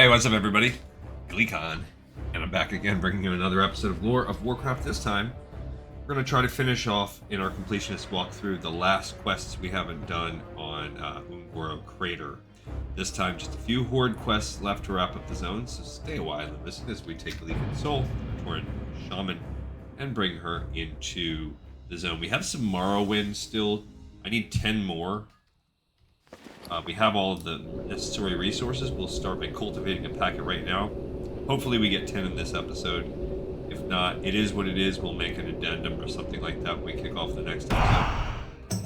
Hey, what's up, everybody? Gleekon, and I'm back again, bringing you another episode of Lore of Warcraft. This time, we're going to try to finish off in our completionist walkthrough the last quests we haven't done on Ungoro Crater. This time, just a few Horde quests left to wrap up the zone, so stay a while and listen as we take Gleekon's soul, the Tauren Shaman, and bring her into the zone. We have some Morrowind still. I need 10 more. We have all of the necessary resources. We'll start by cultivating a packet right now. Hopefully we get 10 in this episode. If not, it is what it is. We'll make an addendum or something like that when we kick off the next episode.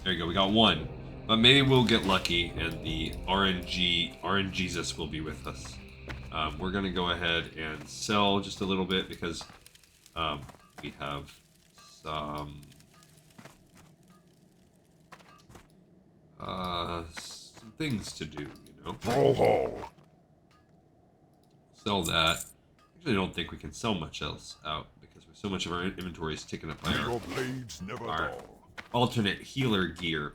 There you go, we got one. But maybe we'll get lucky and the RNGesus will be with us. We're going to go ahead and sell just a little bit because we have some things to do, you know. Sell that. Actually, I don't think we can sell much else out because so much of our inventory is taken up by our alternate healer gear.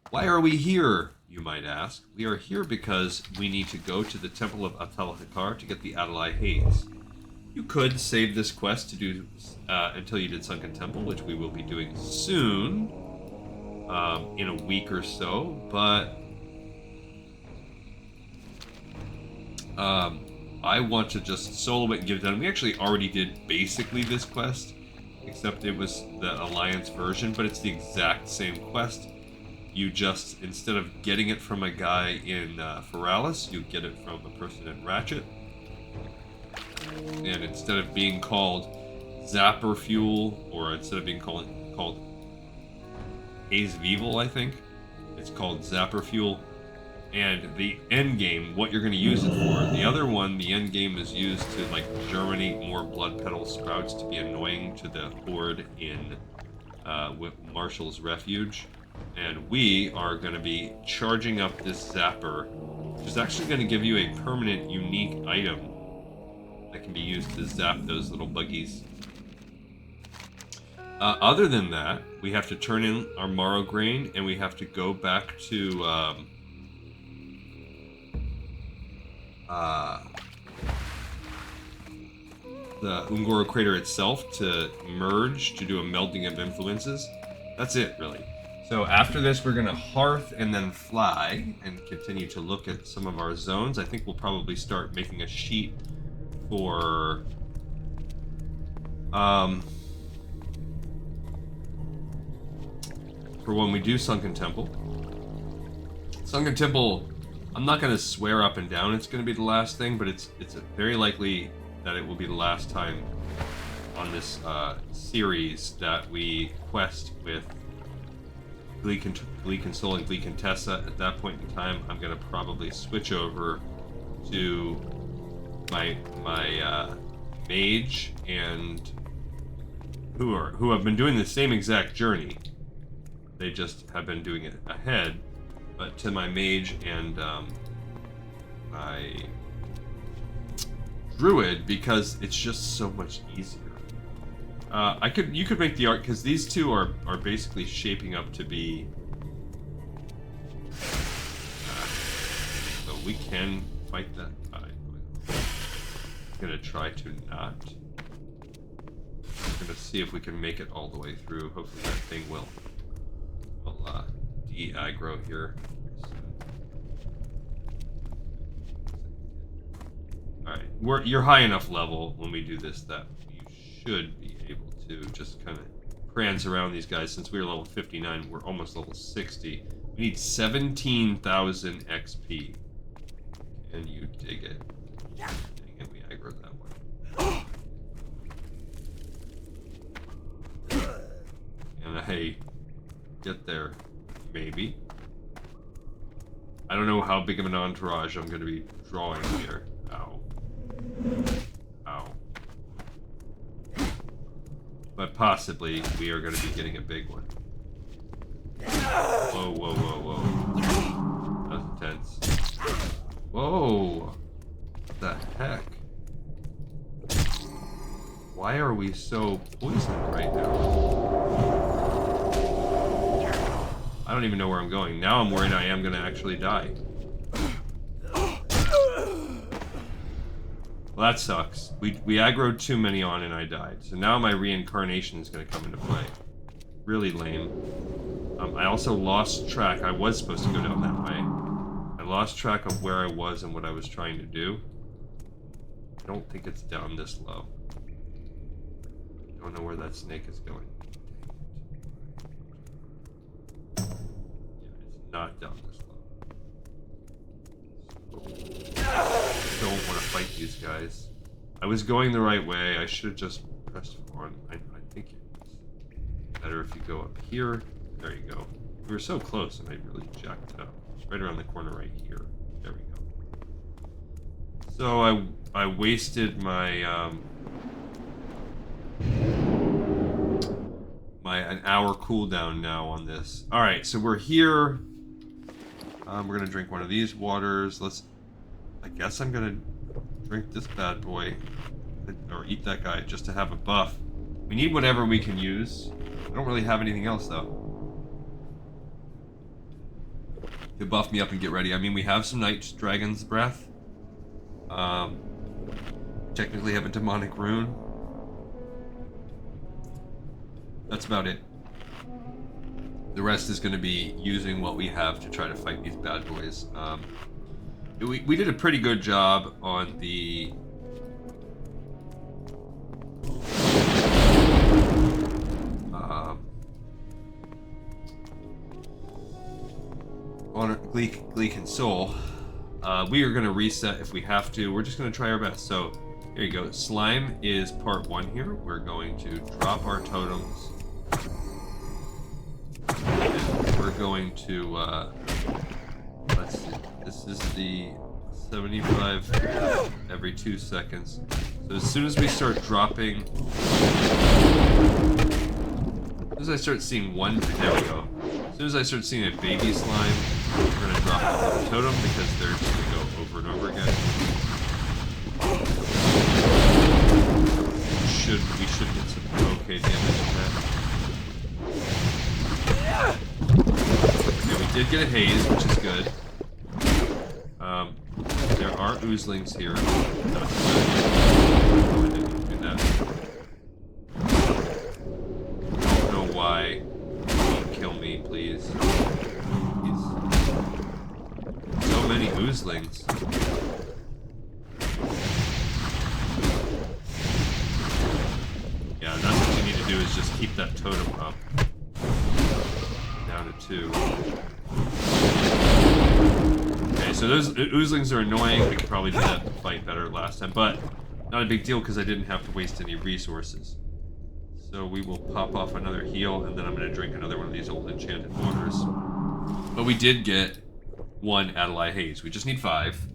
Why are we here, you might ask? We are here because we need to go to the Temple of Atalhakar to get the Adalai Haze. You could save this quest to do until you did Sunken Temple, which we will be doing soon. In a week or so, but I want to just solo it and get it done. We actually already did basically this quest, except it was the Alliance version, but it's the exact same quest. You just, instead of getting it from a guy in Feralis, you get it from a person in Ratchet. And instead of being called Zapper Fuel, or instead of being called Haze of Evil, I think. It's called Zapper Fuel. And the end game, what you're going to use it for. The other one, the end game is used to like germinate more Bloodpetal sprouts to be annoying to the Horde in Marshall's Refuge. And we are going to be charging up this Zapper, which is actually going to give you a permanent unique item that can be used to zap those little buggies. Other than that, we have to turn in our Morrowgrain, and we have to go back to the Ungoro Crater itself to merge, to do a Melding of Influences. That's it, really. So after this, we're going to hearth and then fly, and continue to look at some of our zones. I think we'll probably start making a sheet for when we do Sunken Temple. Sunken Temple, I'm not going to swear up and down it's going to be the last thing, but it's very likely that it will be the last time on this series that we quest with Gleekan Soul and Gleekan Tessa. At that point in time, I'm going to probably switch over to my mage, and who have been doing the same exact journey. They just have been doing it ahead, but to my mage and my druid, because it's just so much easier. You could make the art, because these two are basically shaping up to be. So we can fight that. I'm gonna try to not. I'm gonna see if we can make it all the way through. Hopefully that thing will de-aggro here. Alright, you're high enough level when we do this that you should be able to just kind of prance around these guys. Since we were level 59, we're almost level 60. We need 17,000 XP. Can you dig it? Dang it, we aggroed that one. And I get there. Maybe. I don't know how big of an entourage I'm going to be drawing here. Ow. Ow. But possibly we are going to be getting a big one. Whoa, whoa, whoa, whoa. That was intense. Whoa. What the heck? Why are we so poisoned right now? I don't even know where I'm going. Now I'm worried I am going to actually die. Well, that sucks. We aggroed too many on and I died. So now my reincarnation is going to come into play. Really lame. I also lost track. I was supposed to go down that way. I lost track of where I was and what I was trying to do. I don't think it's down this low. I don't know where that snake is going. Yeah, it's not down this low. Don't want to fight these guys. I was going the right way. I should have just pressed on. I think it's better if you go up here. There you go. We were so close and I really jacked it up. It's right around the corner right here. There we go. So I wasted my an hour cooldown now on this. All right, so we're here. We're gonna drink one of these waters. I guess I'm gonna drink this bad boy, or eat that guy just to have a buff. We need whatever we can use. I don't really have anything else though. To buff me up and get ready. I mean, we have some Night Dragon's Breath. Technically have a demonic rune. That's about it. The rest is going to be using what we have to try to fight these bad boys. We did a pretty good job on the... on Gleek and Soul. We are going to reset if we have to. We're just going to try our best. So, here you go. Slime is part 1 here. We're going to drop our totems. And we're going to, let's see. This is the 75 every 2 seconds. So as soon as we start dropping... As soon as I start seeing one... There we go. As soon as I start seeing a baby slime, we're going to drop the totem because they're just going to go over and over again. We should get some okay damage from that. Okay, we did get a haze, which is good. There are oozlings here. Oh, I didn't do that. I don't know why. Don't kill me, please. So many oozlings. Yeah, that's what you need to do is just keep that totem up. Down to 2. Okay, so those oozlings are annoying. We could probably do that fight better last time, but not a big deal because I didn't have to waste any resources. So we will pop off another heal, and then I'm going to drink another one of these old enchanted waters. But we did get 1 Adelaide Haze. We just need 5.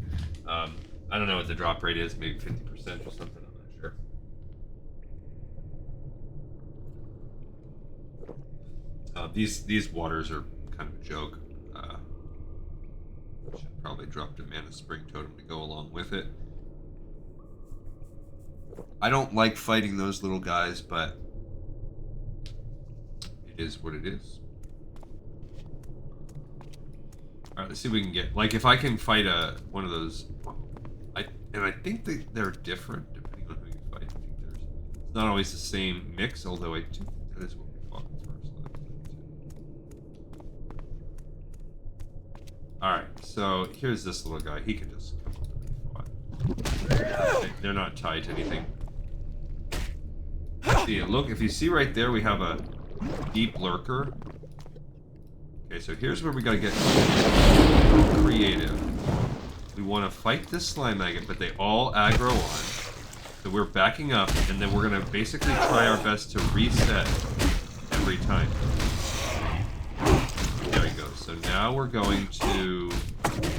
I don't know what the drop rate is, maybe 50% or something. I'm not sure. These waters are kind of a joke. Should probably drop the Mana Spring Totem to go along with it. I don't like fighting those little guys, but it is what it is. Alright, let's see if we can get... Like, if I can fight one of those... And I think they're different depending on who you fight. I think it's not always the same mix, although I do think that is what we fought first. Alright, so here's this little guy. He can just come up and be fought. Okay, they're not tied to anything. See, look, if you see right there, we have a deep lurker. Okay, so here's where we gotta get creative. We want to fight this slime maggot, but they all aggro on. So we're backing up, and then we're gonna basically try our best to reset every time. There we go. So now we're going to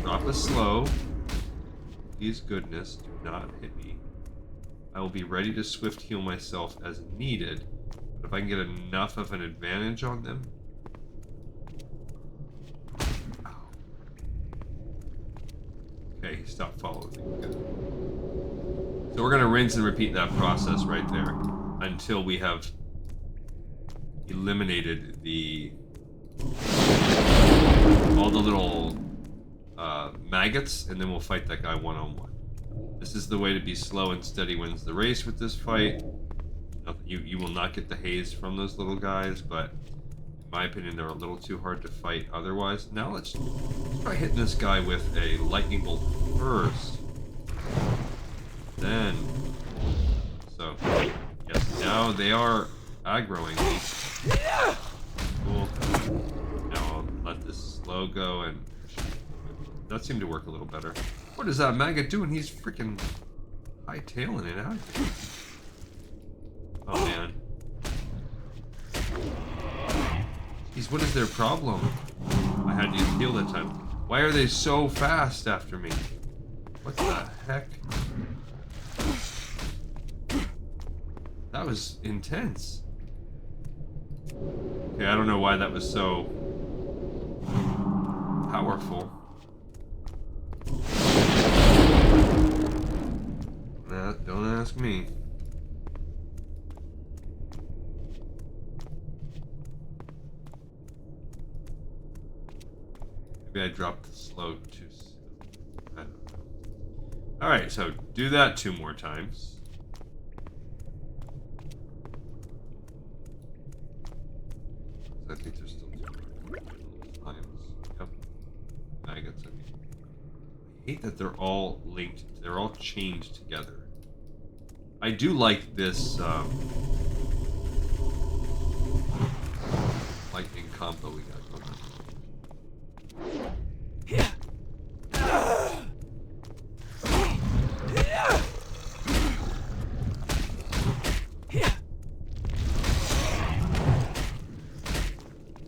drop a slow. Please goodness, do not hit me. I will be ready to swift heal myself as needed. But if I can get enough of an advantage on them. Okay, he stopped following me. Good. So we're going to rinse and repeat that process right there until we have eliminated all the little maggots, and then we'll fight that guy one-on-one. This is the way to be slow and steady wins the race with this fight. You will not get the haze from those little guys, but in my opinion, they're a little too hard to fight otherwise. Now let's try hitting this guy with a lightning bolt first. Then, so, yes, now they are aggroing me. Cool. Now I'll let this slow go, and that seemed to work a little better. What is that maggot doing? He's freaking hightailing it out of here. Oh man. Jeez, what is their problem? I had to use heal that time. Why are they so fast after me? What the heck? That was intense. Okay, I don't know why that was so powerful. Don't ask me. Maybe I dropped the slow too soon. I don't know. Alright, so do that 2 more times. I think there's still 2 more times. Yep. Maggots, I mean. I hate that they're all linked. They're all chained together. I do like this lightning combo we got going on.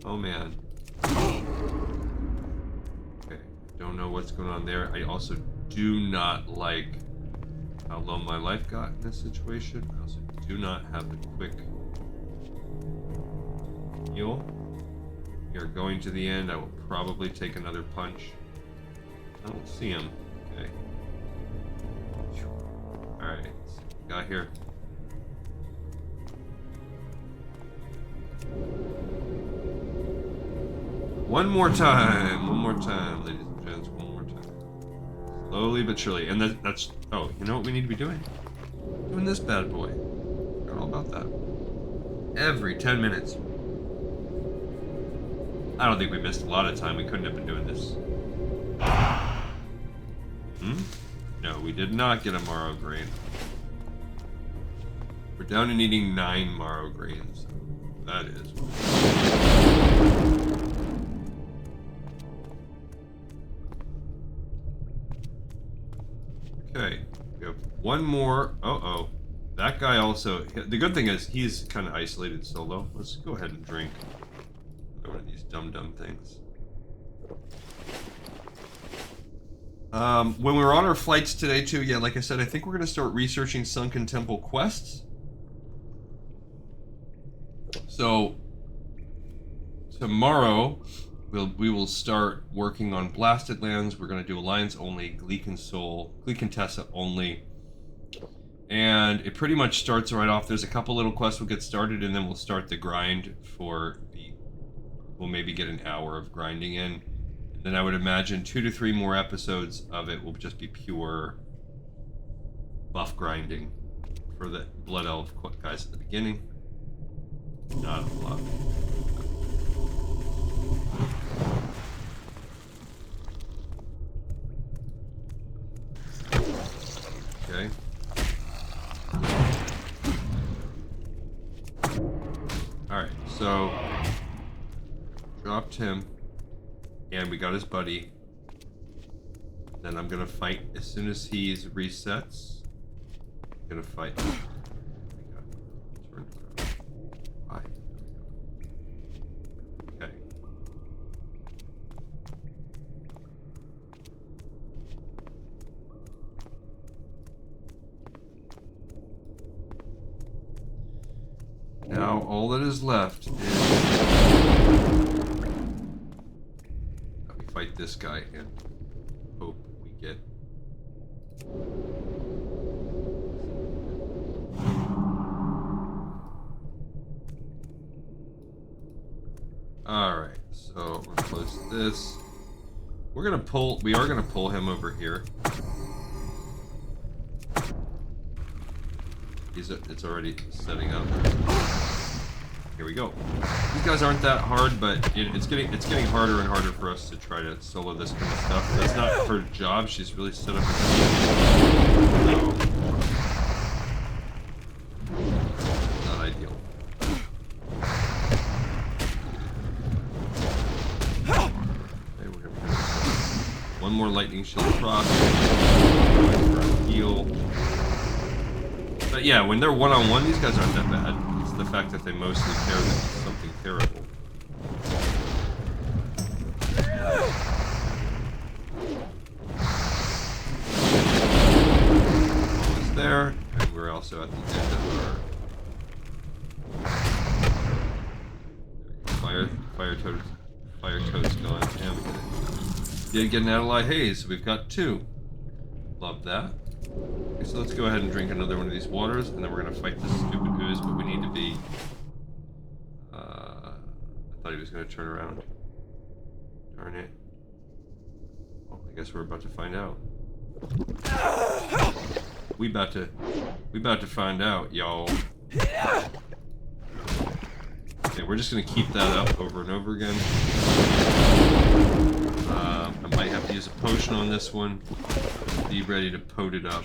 Oh man. Okay, don't know what's going on there. I also do not like how low my life got in this situation. I also do not have the quick heal. We are going to the end. I will probably take another punch. I don't see him. Okay. Alright, so we got here. One more time, ladies and gents, one more time. Slowly but surely, and that's, oh, you know what we need to be doing? Doing this bad boy. Forgot all about that. Every 10 minutes. I don't think we missed a lot of time. We couldn't have been doing this. No, we did not get a Morrowgrain. We're down to needing 9 Morrowgrains. That is. Okay, we have one more. Uh-oh. That guy also... The good thing is, he's kind of isolated solo. Let's go ahead and drink. One of these dumb things. When we were on our flights today, too, yeah, like I said, I think we're going to start researching Sunken Temple quests. So, tomorrow... We will start working on Blasted Lands. We're going to do Alliance only, Gleekantessa only. And it pretty much starts right off. There's a couple little quests we'll get started, and then we'll start the grind for the... We'll maybe get an hour of grinding in. And then I would imagine 2 to 3 more episodes of it will just be pure buff grinding for the Blood Elf guys at the beginning. Not a lot. Okay. Alright, so dropped him, and we got his buddy. Then I'm gonna fight as soon as he's resets. I'm gonna fight. Okay. Now all that is left is that we fight this guy and hope we get. Alright, so we'll close this. We are gonna pull him over here. It's already setting up. Here we go. These guys aren't that hard, but it's getting harder and harder for us to try to solo this kind of stuff. That's not her job. She's really set up a team. Not ideal. Okay, we're gonna one more lightning shield cross for a heal. But yeah, when they're one-on-one, these guys aren't that bad. It's the fact that they mostly care that it's something terrible. Almost there, and we're also at the end of our fire toad's gone. And we did get an Adelaide Haze, so we've got 2. Love that. Okay, so let's go ahead and drink another one of these waters, and then we're gonna fight this stupid ooze, but we need to be... I thought he was gonna turn around. Darn it. Well, I guess we're about to find out. We about to find out, y'all. Okay, we're just gonna keep that up over and over again. I might have to use a potion on this one. Be ready to pote it up.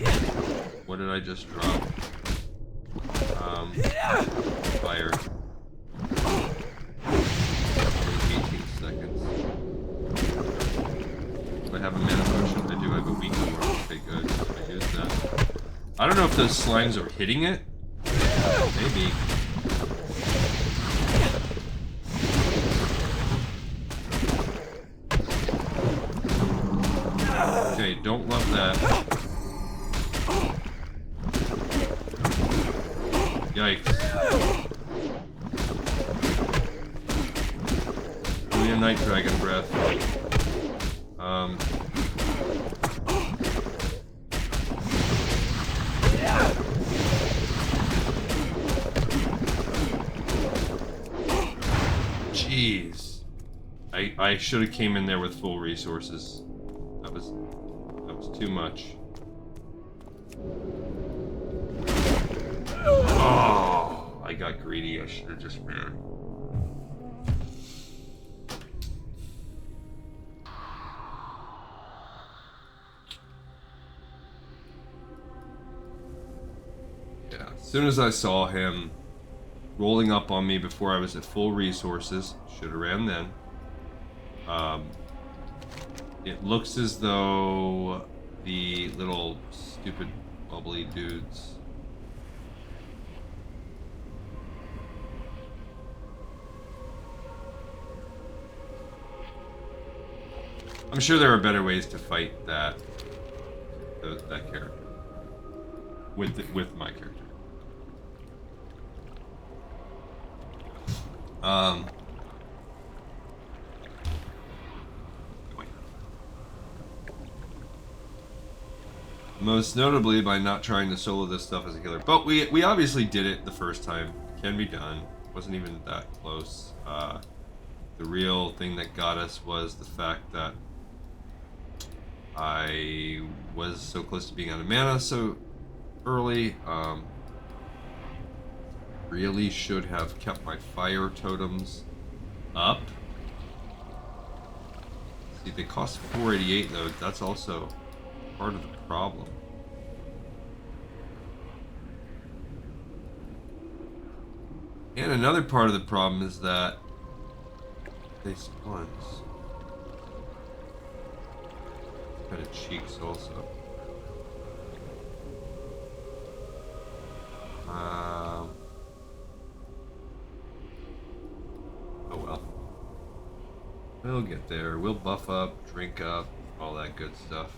What did I just drop? Fire. 18 seconds. Do I have a mana potion? I do have a weakling. Okay, good. I use that. I don't know if those slimes are hitting it. Maybe. Okay, don't love that. Yikes. Give me a night dragon breath. Jeez. I should have came in there with full resources. That was too much. Oh, I got greedy. I should have just ran. Yeah, as soon as I saw him rolling up on me before I was at full resources, should have ran then. It looks as though the little stupid bubbly dudes I'm sure there are better ways to fight that character with my character. Most notably by not trying to solo this stuff as a healer. But we obviously did it the first time. Can be done. Wasn't even that close. The real thing that got us was the fact that I was so close to being out of mana so early. Really should have kept my fire totems up. See, they cost 488 though. That's also part of the problem. And another part of the problem is that they spawn. Kind of cheeks also. Oh well. We'll get there. We'll buff up, drink up, all that good stuff.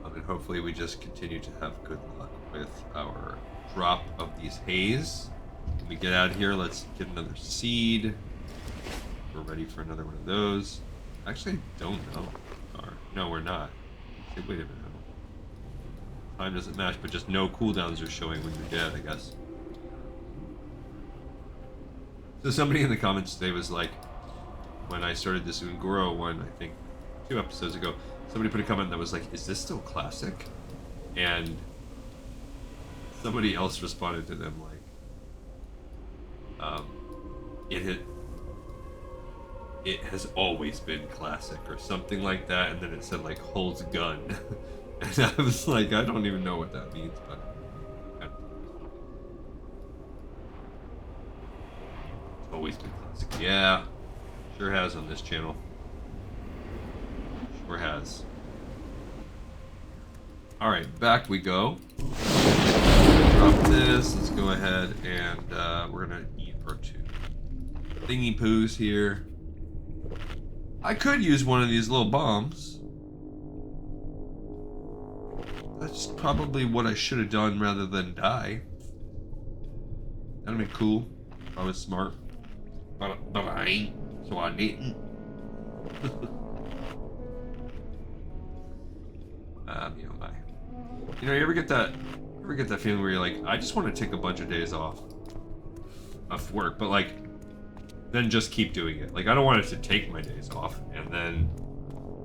And hopefully we just continue to have good luck with our drop of these haze. When we get out of here, let's get another seed. We're ready for another one of those. Actually, I don't know. No, we're not. Wait a minute. Time doesn't match, but just no cooldowns are showing when you're dead, I guess. So somebody in the comments today was like, when I started this Ungoro one, I think 2 episodes ago, somebody put a comment that was like, "Is this still classic?" And somebody else responded to them like, it has always been classic or something like that, and then it said like holds gun, and I was like, I don't even know what that means, but it's always been classic. Yeah, sure has on this channel. Sure has. All right, back we go. Drop this. Let's go ahead and we're gonna eat our 2 thingy poos here. I could use one of these little bombs. That's probably what I should have done rather than die. That'd be cool. I was smart. But I ain't, so I didn't. You know, you ever get that feeling where you're like, I just want to take a bunch of days off of work, but like, then just keep doing it. Like, I don't want it to take my days off, and then,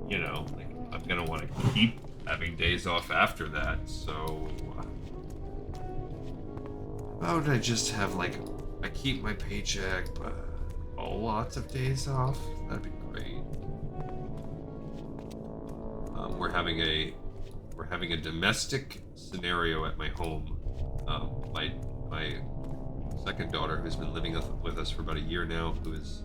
you know, like, I'm gonna want to keep having days off after that. So, how would I just have like, I keep my paycheck, but lots of days off? That'd be great. We're having a domestic scenario at my home. My second daughter, who's been living with us for about a year now, who is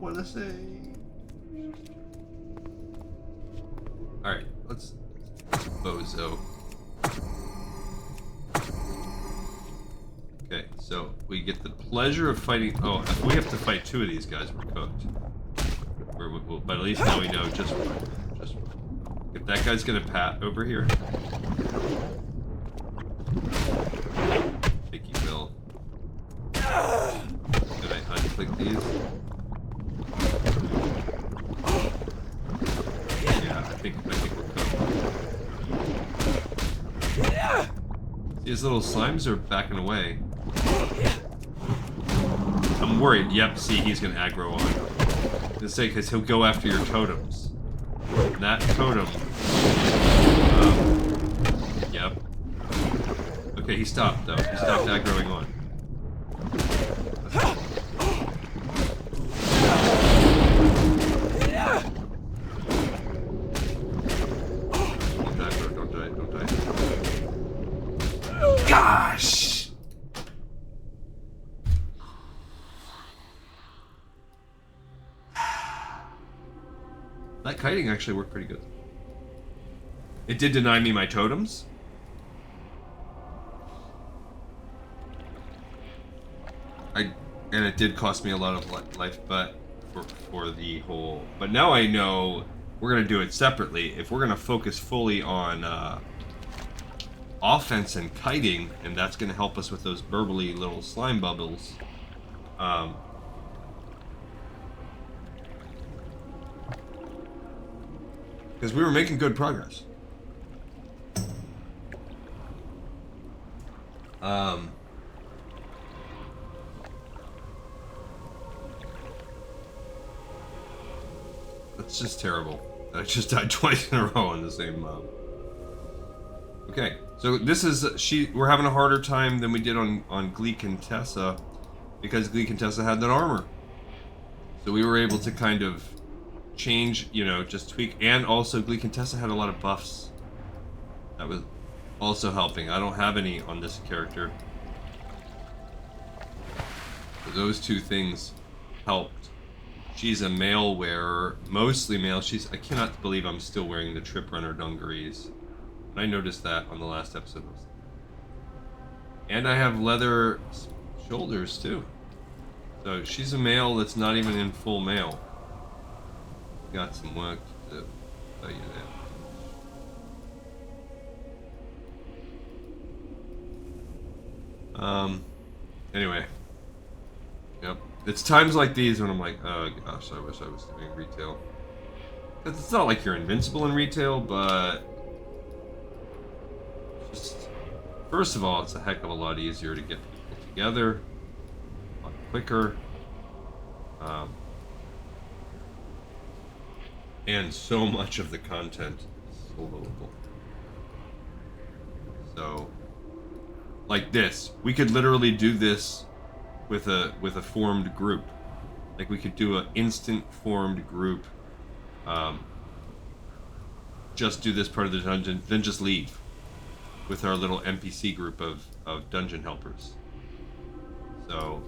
wanna say. All right, let's bozo. Okay, so we get the pleasure of fighting. Oh, if we have to fight 2 of these guys, we're cooked. But at least now we know just one. Just one. If that guy's gonna pat over here, I think he will. Did I unclick these? Yeah, I think we're cooked. These little slimes are backing away. I'm worried. Yep, see, he's gonna aggro on. Just say, because he'll go after your totems. And that totem. Yep. Okay, he stopped though. He stopped aggroing on. Don't die, bro. Don't die. Don't die. Gosh! That kiting actually worked pretty good. It did deny me my totems. And it did cost me a lot of life, but for the whole. But now I know we're gonna do it separately. If we're gonna focus fully on offense and kiting, and that's gonna help us with those burbly little slime bubbles. Because we were making good progress. That's just terrible. I just died twice in a row on the same mob. Okay, so this is we're having a harder time than we did on Gleek and Tessa, because Gleek and Tessa had that armor. So we were able to kind of change, you know, just tweak, and also Gleek and Tessa had a lot of buffs. That was also helping. I don't have any on this character. So those 2 things helped. She's a male wearer, mostly male. I cannot believe I'm still wearing the Trip Runner dungarees. I noticed that on the last episode. And I have leather shoulders too. So she's a male that's not even in full male. Got some work to do. I'll tell you that. Anyway. Yep. It's times like these when I'm like, oh gosh, I wish I was doing retail. It's not like you're invincible in retail, but just, first of all, it's a heck of a lot easier to get people together, a lot quicker. And so much of the content is soloable. So, like this, we could literally do this with a formed group. Like we could do an instant formed group. Just do this part of the dungeon, then just leave with our little NPC group of dungeon helpers. So,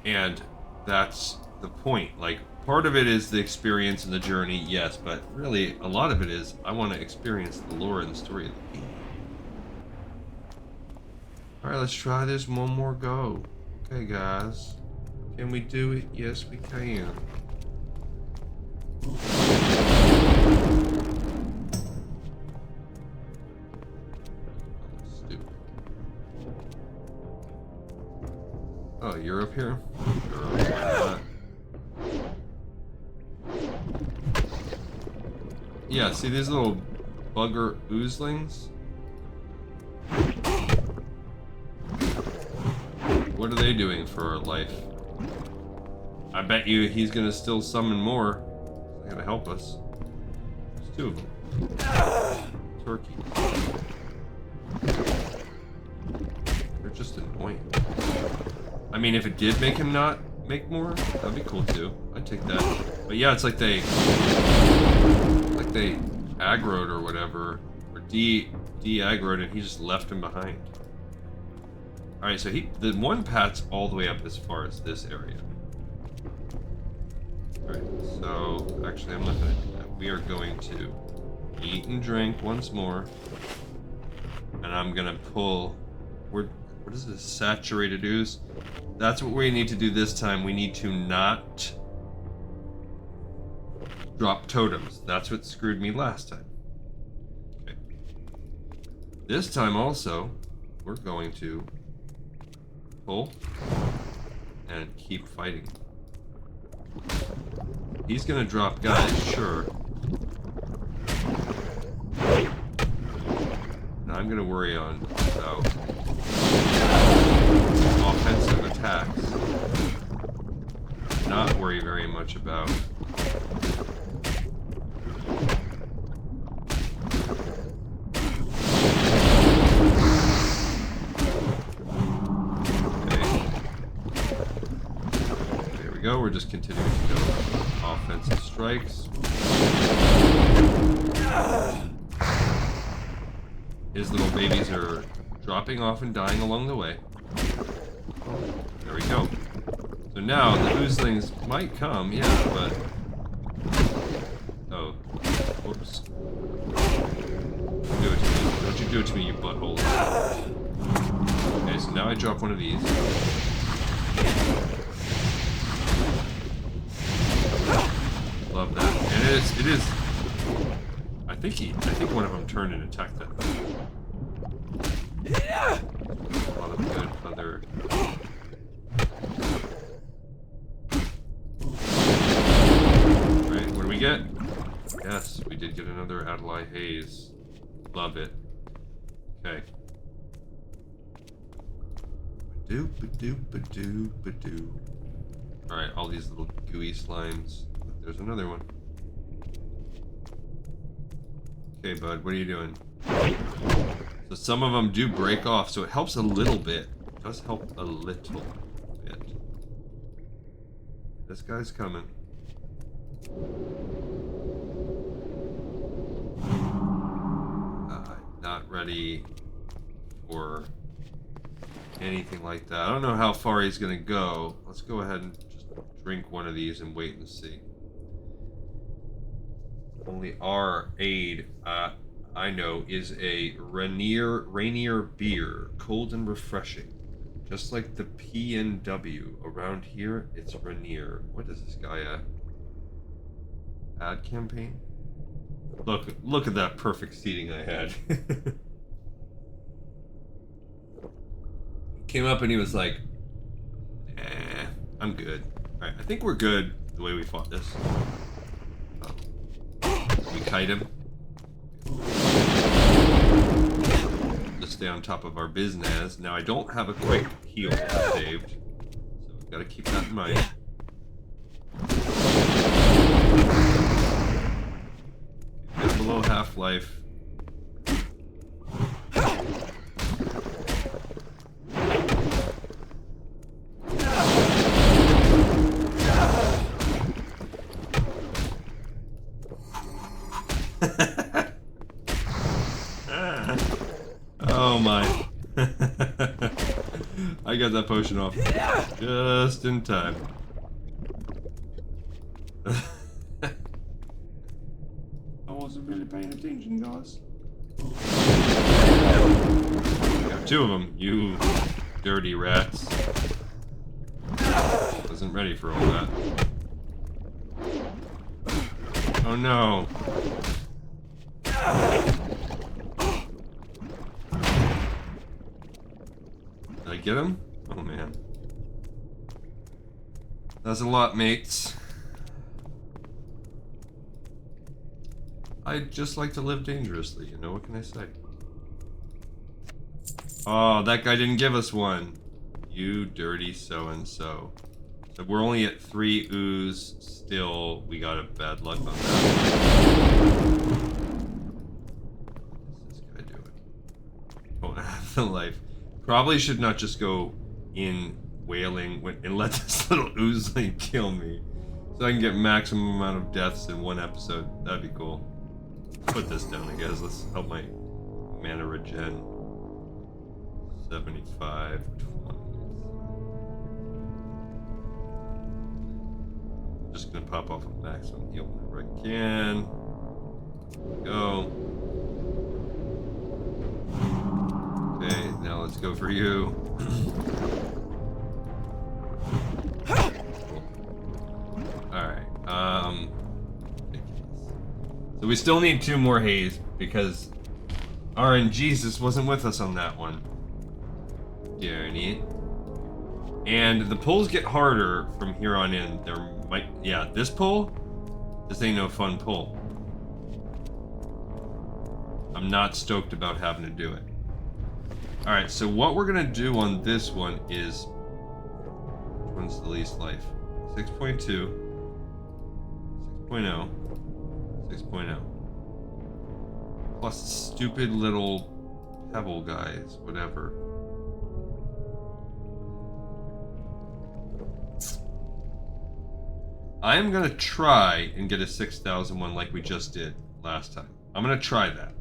and that's the point. Like, part of it is the experience and the journey, yes, but really a lot of it is I want to experience the lore and the story of the game. Alright, let's try this one more go. Okay, guys. Can we do it? Yes, we can. Stupid. Oh, you're up here? Sure, yeah, see these little bugger oozlings? What are they doing for our life? I bet you he's gonna still summon more. He's gonna help us. There's two of them. Turkey. They're just annoying. I mean, if it did make him not make more, that'd be cool too. I'd take that. But yeah, it's like they aggroed or whatever, or de-aggroed, and he just left him behind. All right, so the one pat's all the way up as far as this area. All right, so actually, I'm not gonna do that. We are going to eat and drink once more, and I'm gonna pull. What is this? Saturated ooze. That's what we need to do this time. We need to not drop totems. That's what screwed me last time. Okay. This time also, we're going to pull and keep fighting. He's gonna drop guys, sure. Now I'm gonna worry about offensive attacks. Not worry very much about go. We're just continuing to go offensive strikes. His little babies are dropping off and dying along the way. There we go. So now the oozlings might come, yeah, but oh, whoops! Do it to me! Don't you do it to me, you butthole! Okay, so now I drop one of these. Love that. And it is. I think one of them turned and attacked that. A lot of good other. Right, what do we get? Yes, we did get another Adelaide Haze. Love it. Okay. Ba-doo. Alright, all these little gooey slimes. There's another one. Okay, bud, what are you doing? So some of them do break off, so it helps a little bit. It does help a little bit. This guy's coming. Not ready for anything like that. I don't know how far he's gonna go. Let's go ahead and just drink one of these and wait and see. Only our aid, I know, is a Rainier beer, cold and refreshing. Just like the PNW. Around here, it's Rainier. What is this guy, ad campaign? Look at that perfect seating I had. Came up and he was like, I'm good. Alright, I think we're good the way we fought this. We kite him. This stay on top of our business. Now I don't have a quick heal saved, so we've got to keep that in mind. Get below half-life. Oh my. I got that potion off just in time. I wasn't really paying attention, guys. Got two of them, you dirty rats. Wasn't ready for all that. Oh no. Did I get him? Oh man. That's a lot, mates. I'd just like to live dangerously, you know, what can I say? Oh, that guy didn't give us one. You dirty so-and-so. So we're only at 3 ooze still. We got a bad luck on that. What is this guy doing? Don't have the life. Probably should not just go in wailing and let this little oozling kill me. So I can get maximum amount of deaths in one episode. That'd be cool. Put this down, I guess. Let's help my mana regen. 75, 20. I'm just gonna pop off a maximum heal whenever I can. Go. Okay, now let's go for you. Alright, so we still need 2 more haze because RNGesus wasn't with us on that one. Darn it. And the pulls get harder from here on in. There might, yeah, this pull, this ain't no fun pull. I'm not stoked about having to do it. Alright, so what we're gonna do on this one is, which one's the least life? 6.2, 6.0, 6.0. Plus stupid little pebble guys, whatever. I am gonna try and get a 6,001 like we just did last time. I'm gonna try that.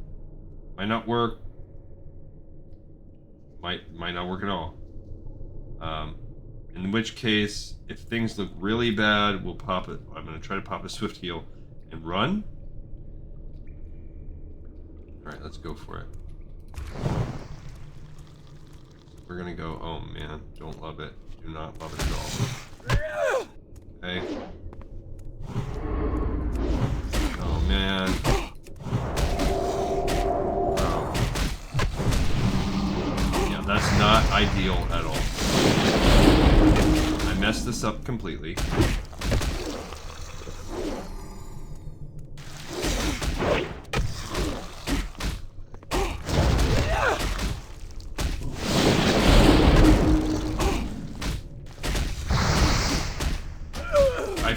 Might not work. Might not work at all. In which case, if things look really bad, we'll pop it. I'm gonna try to pop a swift heal and run. Alright, let's go for it. We're gonna go, oh man, don't love it. Do not love it at all. Okay. Oh man. Oh. Yeah, that's not ideal at all. I messed this up completely.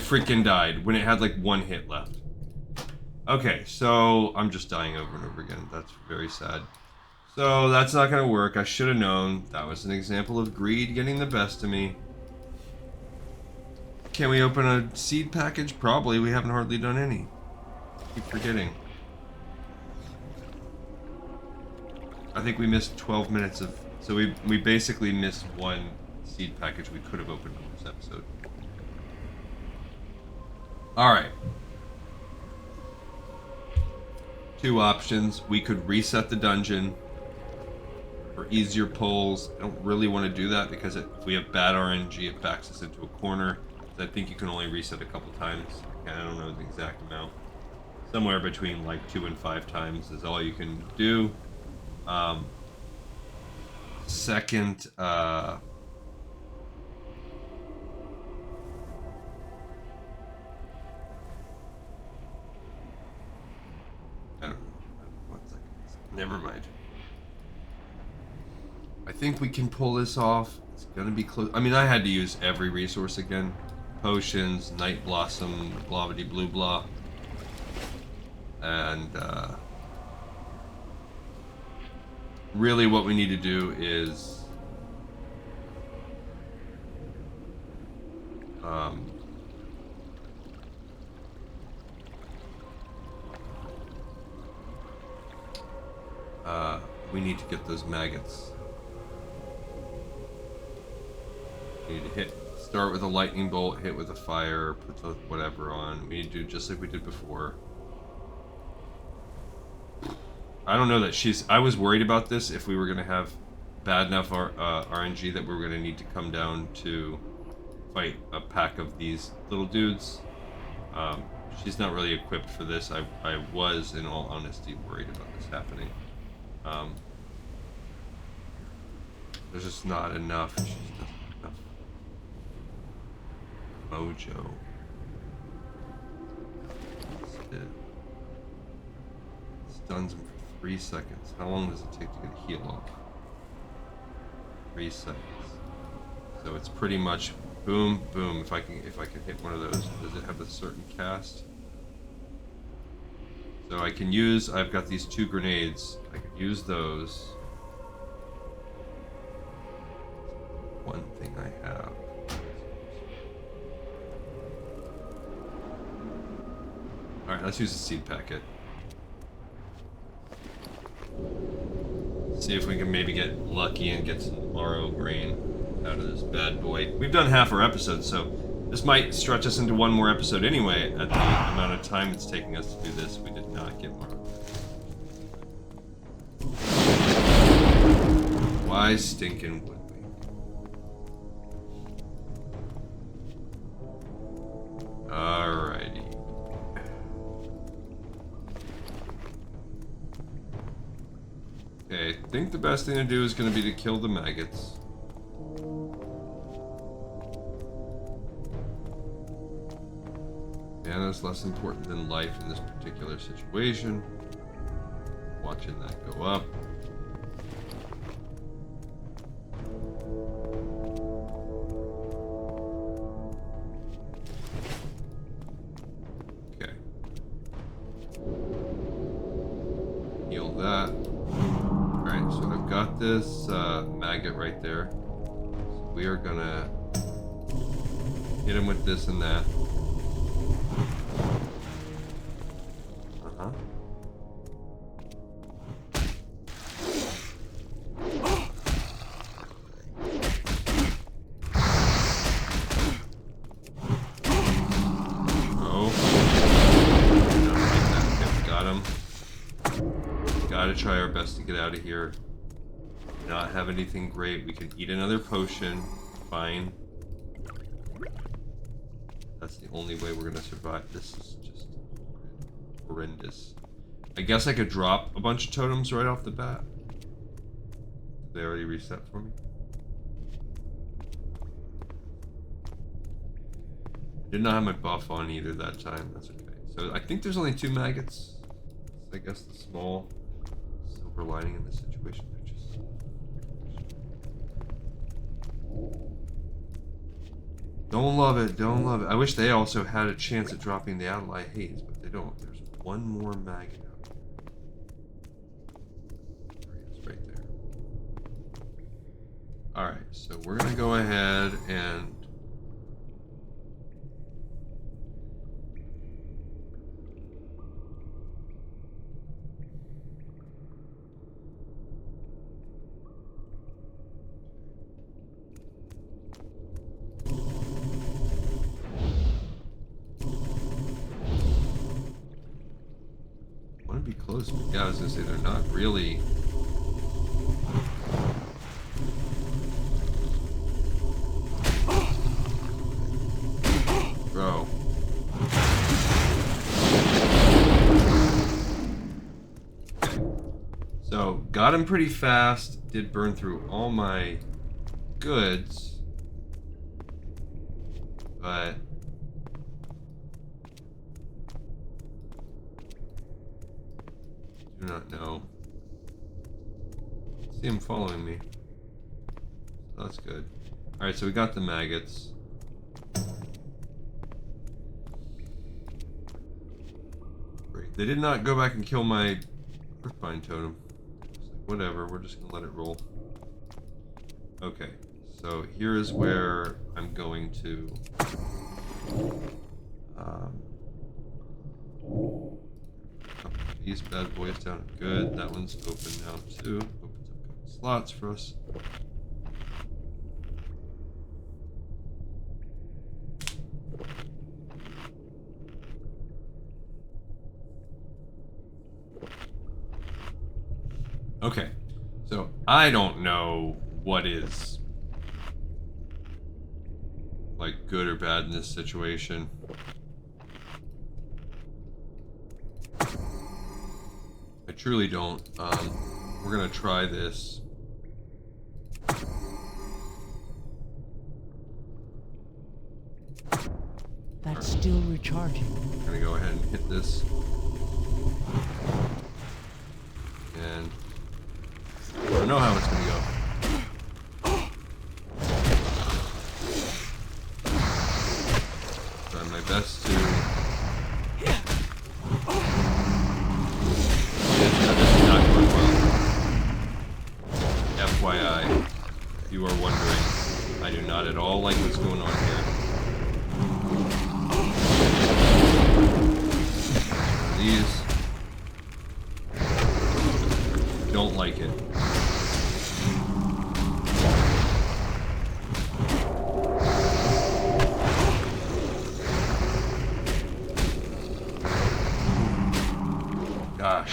Freaking died when it had like 1 hit left. Okay, so I'm just dying over and over again. That's very sad. So that's not gonna work. I should have known. That was an example of greed getting the best of me. Can we open a seed package? Probably. We haven't hardly done any. Keep forgetting. I think we missed 12 minutes of... So we basically missed 1 seed package we could have opened in this episode. Alright. 2 options. We could reset the dungeon for easier pulls. I don't really want to do that because if we have bad RNG, it backs us into a corner. So I think you can only reset a couple times. I don't know the exact amount. Somewhere between like 2 and 5 times is all you can do. Second, I don't know. 1 second. Never mind. think we can pull this off. It's gonna be close. I mean, I had to use every resource again. Potions, Night Blossom, blah-bitty blue blah. And, really what we need to do is... we need to get those maggots. We need to start with a lightning bolt, hit with a fire, put the whatever on. We need to do just like we did before. I don't know that I was worried about this, if we were going to have bad enough RNG that we were going to need to come down to fight a pack of these little dudes. She's not really equipped for this. I was, in all honesty, worried about this happening. There's just not enough. She's not enough mojo. Stuns him for 3 seconds. How long does it take to get a heal off? 3 seconds. So it's pretty much boom, boom. If I can hit one of those, does it have a certain cast? So I can use. I've got these 2 grenades. I can use those. One thing I have. All right, let's use the seed packet. See if we can maybe get lucky and get some Morrowgrain out of this bad boy. We've done half our episode, so this might stretch us into one more episode anyway. At the amount of time it's taking us to do this, we did not get Morrowgrain. Why stinking would we? Alrighty. Okay, I think the best thing to do is going to be to kill the maggots. Mana's less important than life in this particular situation. Watching that go up. Okay. Heal that. Alright, so I've got this maggot right there. So we are gonna hit him with this and that. Try our best to get out of here. Not have anything great. We can eat another potion. Fine. That's the only way we're gonna survive. This is just horrendous. I guess I could drop a bunch of totems right off the bat. Did they already reset for me? Did not have my buff on either that time. That's okay. So I think there's only 2 maggots. I guess the small silver lining in this situation. Don't love it, don't love it. I wish they also had a chance at dropping the ally haze, but they don't. There's one more maggot out. There he is, right there. Alright, so we're gonna go ahead and be close. Yeah, I was gonna say they're not really. Bro. Okay. So, got him pretty fast. Did burn through all my goods. But do not know. See him following me. That's good. Alright, so we got the maggots. Great. They did not go back and kill my Earthbind totem. Whatever, we're just gonna let it roll. Okay, so here is where I'm going to these bad boys down. Good, that one's open now too. Opens up a couple slots for us. Okay, so I don't know what is like good or bad in this situation. I truly don't. We're gonna try this. That's still recharging. I'm gonna go ahead and hit this. And I don't know how it's gonna go. Try my best to. This is not going well. FYI, if you are wondering, I do not at all like what's going on here. These don't like it. Gosh.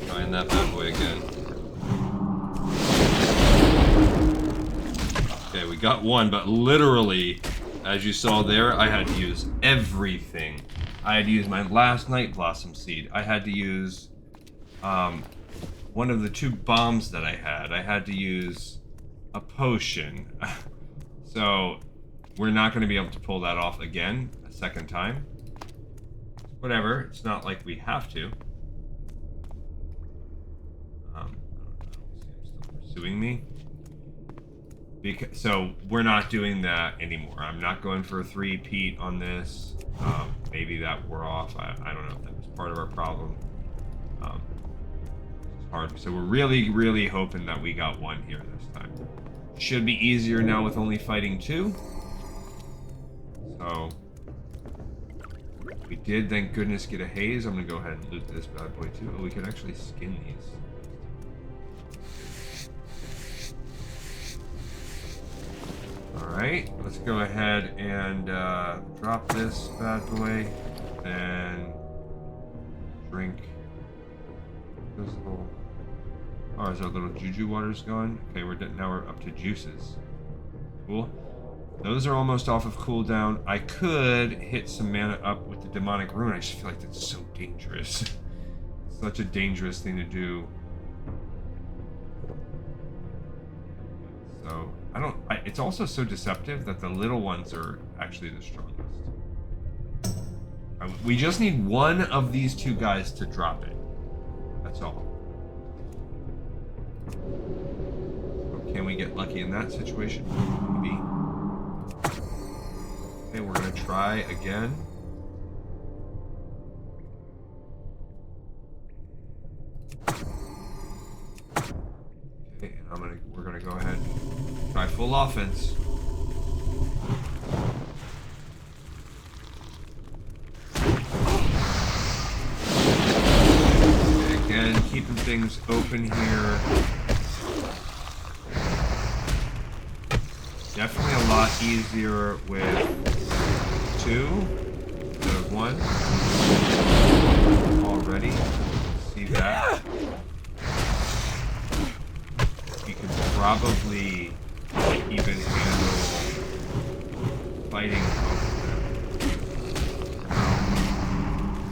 Trying that bad boy again. Okay, we got one, but literally, as you saw there, I had to use everything. I had to use my last Night Blossom Seed. I had to use one of the 2 bombs that I had. I had to use a potion. So we're not going to be able to pull that off again a second time. Whatever, it's not like we have to. I don't know. See, I'm still pursuing me. So we're not doing that anymore. I'm not going for a 3-peat on this. Maybe that wore off. I don't know if that was part of our problem. It's hard. So we're really, really hoping that we got one here this time. Should be easier now with only fighting 2. So we did, thank goodness, get a haze. I'm gonna go ahead and loot this bad boy too. Oh, we can actually skin these. Alright, let's go ahead and drop this bad boy, then drink this little... Oh, is our little juju waters going? Okay, now we're up to juices. Cool. Those are almost off of cooldown. I could hit some mana up with the demonic rune. I just feel like that's so dangerous. Such a dangerous thing to do. So... it's also so deceptive that the little ones are actually the strongest. We just need one of these 2 guys to drop it. That's all. So can we get lucky in that situation? Maybe. Okay, we're gonna try again. Okay, and we're gonna go ahead and try full offense. Okay, again, keeping things open here. Definitely a lot easier with 2 instead of 1. Already. See that? You can probably even handle fighting over them.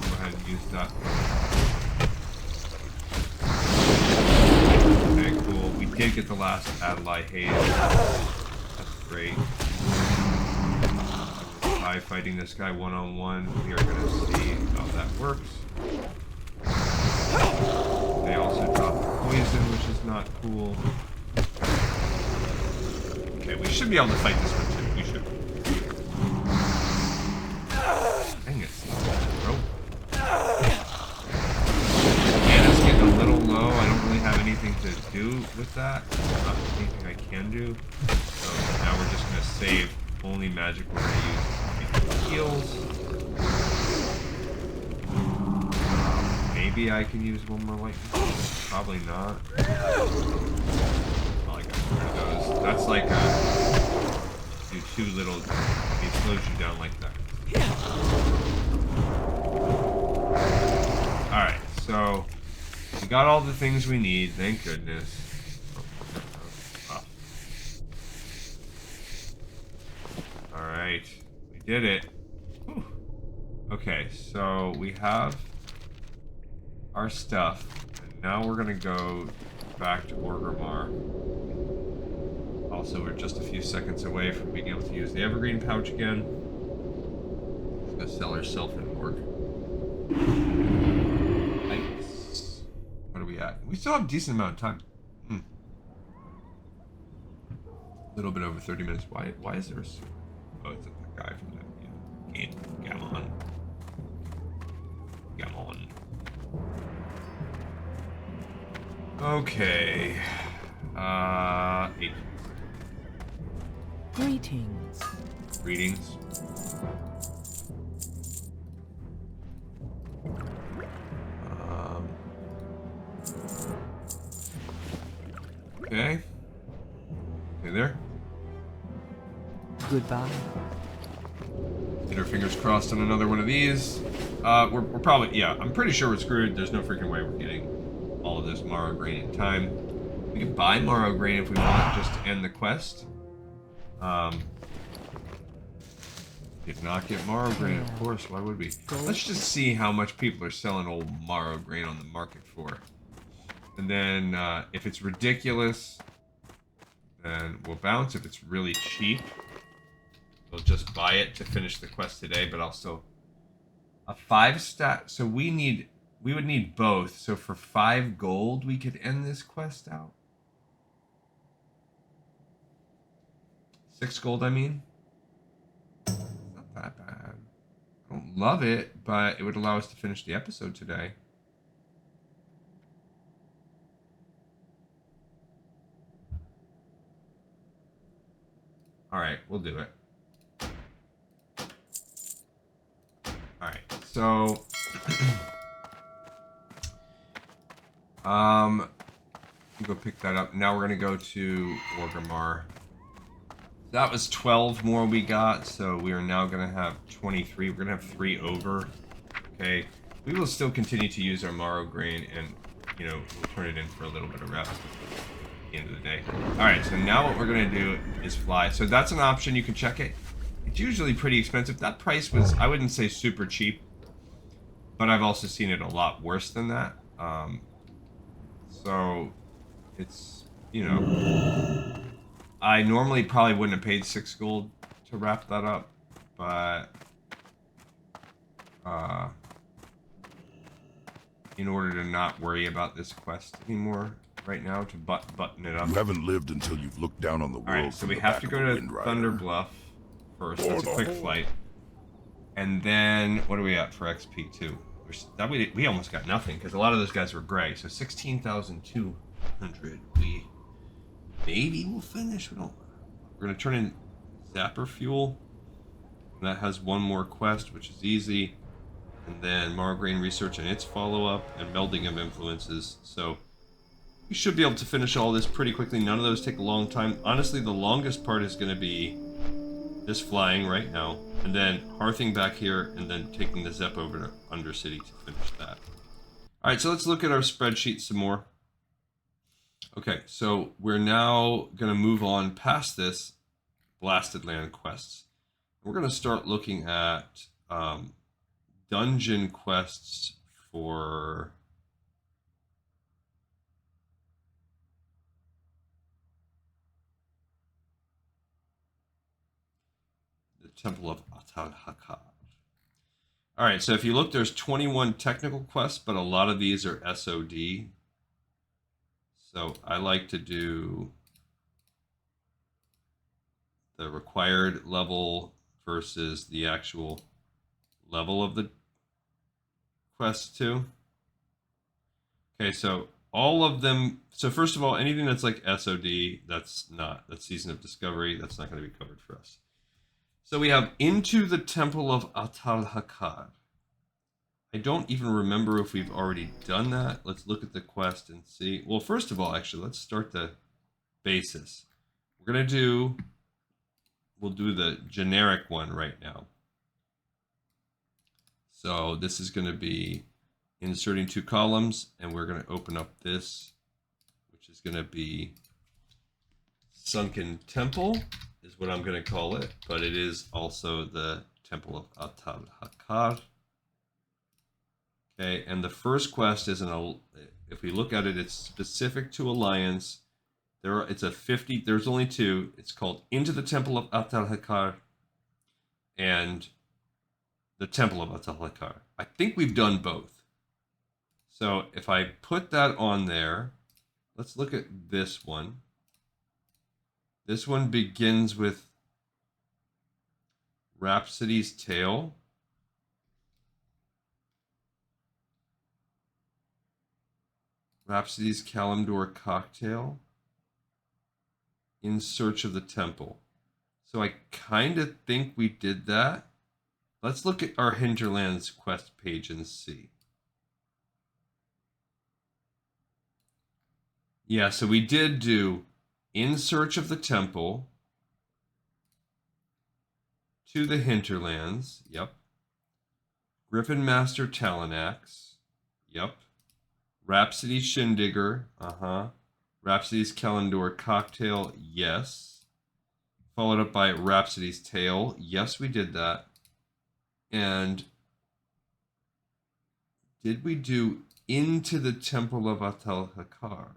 Go ahead and use that. Okay, cool. We did get the last Adlai Haze. That's great. By fighting this guy one-on-one, we are going to see how that works. They also drop poison, which is not cool. Okay, we should be able to fight this one too. We should. Dang it, bro. Mana's getting a little low. I don't really have anything to do with that. Not anything I can do. So now we're just gonna save only magic we're gonna use heals. Maybe I can use one more lightning. Probably not. Oh, I got rid of those. That's like do too little. It slows you down like that. Alright, so we got all the things we need, thank goodness. Alright, we did it. Whew. Okay, so we have our stuff, and now we're gonna go back to Orgrimmar. Also, we're just a few seconds away from being able to use the Evergreen pouch again. Let's go sell ourselves an org. Nice. What are we at? We still have a decent amount of time. A little bit over 30 minutes. Why is there a... Oh, it's the guy from that game. Gammon. Okay. 8. Greetings. Greetings. Okay. Hey there. Goodbye. Get our fingers crossed on another one of these. We're probably, yeah, I'm pretty sure we're screwed. There's no freaking way we're getting all of this Morrowgrain in time. We can buy Morrowgrain if we want, just to end the quest. Did not get Morrowgrain, of course. Why would we? Let's just see how much people are selling old Morrowgrain on the market for. And then, if it's ridiculous, then we'll bounce. If it's really cheap, we'll just buy it to finish the quest today. But also, a 5-stat. So we would need both. So for 5 gold, we could end this quest out. 6 gold, I mean. Not that bad. I don't love it, but it would allow us to finish the episode today. Alright, we'll do it. Alright, so... go pick that up. Now we're going to go to Orgrimmar. That was 12 more we got, so we are now going to have 23. We're going to have 3 over. Okay. We will still continue to use our Morrowgrain, and, you know, we'll turn it in for a little bit of rest at the end of the day. Alright, so now what we're going to do is fly. So that's an option. You can check it. It's usually pretty expensive. That price was, I wouldn't say super cheap, but I've also seen it a lot worse than that. So it's, you know, I normally probably wouldn't have paid 6 gold to wrap that up, but in order to not worry about this quest anymore right now, to button it up. You haven't lived until you've looked down on the world. Alright, so we have to go to Thunder Bluff first. That's a quick flight. And then, what are we at for XP too? We almost got nothing, because a lot of those guys were gray. So 16,200. Maybe we'll finish. We're going to turn in Zapper fuel. And that has one more quest, which is easy. And then Morrowgrain Research and its follow-up, and Melding of Influences. So we should be able to finish all this pretty quickly. None of those take a long time. Honestly, the longest part is going to be just flying right now, and then hearthing back here, and then taking the Zep over to Undercity to finish that. Alright, so let's look at our spreadsheet some more. Okay, so we're now going to move on past this Blasted Land quests. We're going to start looking at dungeon quests for... Temple of Atal Hakar. All right, so if you look, there's 21 technical quests, but a lot of these are SOD. So I like to do the required level versus the actual level of the quest too. Okay, so all of them. So first of all, anything that's like SOD, that's Season of Discovery. That's not going to be covered for us. So we have Into the Temple of Atal-Hakar. I don't even remember if we've already done that. Let's look at the quest and see. Well, first of all, actually, let's start the basis. We'll do the generic one right now. So this is going to be inserting 2 columns, and we're going to open up this, which is going to be Sunken Temple, is what I'm going to call it, but it is also the Temple of Atal-Hakar. Okay, and the first quest is if we look at it, it's specific to Alliance. There's only 2. It's called Into the Temple of Atal-Hakar and the Temple of Atal-Hakar. I think we've done both. So if I put that on there, let's look at this one. This one begins with Rhapsody's Tale. Rhapsody's Kalimdor Cocktail. In Search of the Temple. So I kind of think we did that. Let's look at our Hinterlands quest page and see. Yeah, so we did do In Search of the Temple, To the Hinterlands, yep. Griffin Master Talanax, yep. Rhapsody Shindigger, Rhapsody's Kalimdor Cocktail, yes. Followed up by Rhapsody's Tale, yes, we did that. And did we do Into the Temple of Atal-Hakar?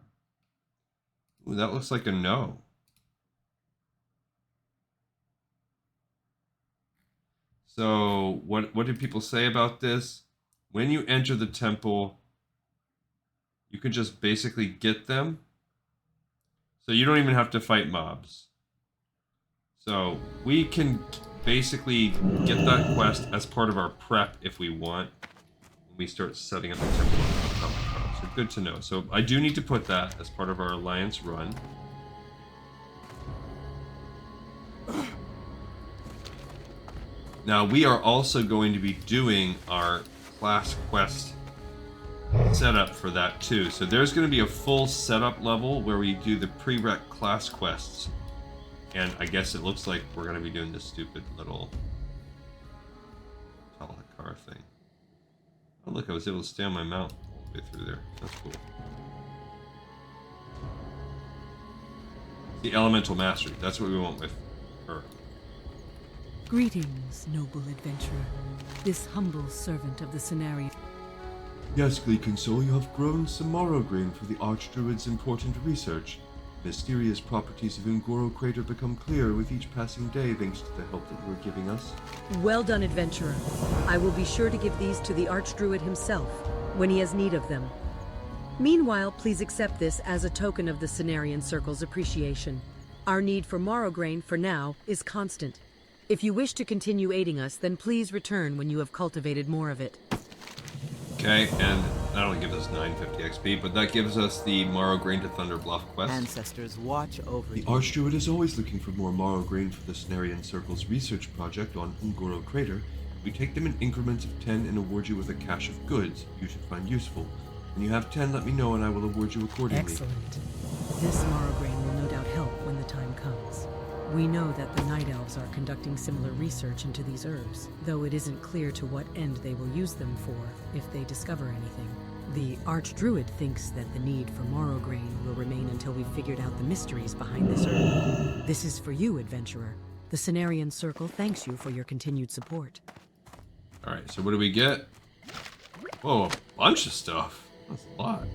Ooh, that looks like a no. So what do people say about this? When you enter the temple, you can just basically get them. So you don't even have to fight mobs. So we can basically get that quest as part of our prep if we want. When we start setting up the temple. So good to know. So I do need to put that as part of our Alliance run. Now we are also going to be doing our class quest setup for that too. So there's going to be a full setup level where we do the prereq class quests. And I guess it looks like we're going to be doing this stupid little Atal-Hakar thing. Oh look, I was able to stay on my mount all the way through there. That's cool. The Elemental Mastery, that's what we want with her. Greetings, noble adventurer. This humble servant of the Cenarian. Yes, Gleekonsul, you have grown some Morrowgrain for the Archdruid's important research. Mysterious properties of Ungoro Crater become clearer with each passing day thanks to the help that you are giving us. Well done, adventurer. I will be sure to give these to the Archdruid himself when he has need of them. Meanwhile, please accept this as a token of the Cenarian Circle's appreciation. Our need for Morrowgrain, for now, is constant. If you wish to continue aiding us, then please return when you have cultivated more of it. Okay, and that only gives us 950 XP, but that gives us the Morrowgrain to Thunder Bluff quest. Ancestors watch over The you. Archdruid is always looking for more Morrowgrain for the Cenarian Circle's research project on Ungoro Crater. We take them in increments of 10 and award you with a cache of goods you should find useful. When you have 10, let me know and I will award you accordingly. Excellent. This Morrowgrain will no doubt help when the time comes. We know that the Night Elves are conducting similar research into these herbs, though it isn't clear to what end they will use them for if they discover anything. The Archdruid thinks that the need for Morrowgrain will remain until we've figured out the mysteries behind this herb. This is for you, adventurer. The Cenarian Circle thanks you for your continued support. Alright, so what do we get? Whoa, a bunch of stuff. That's a lot.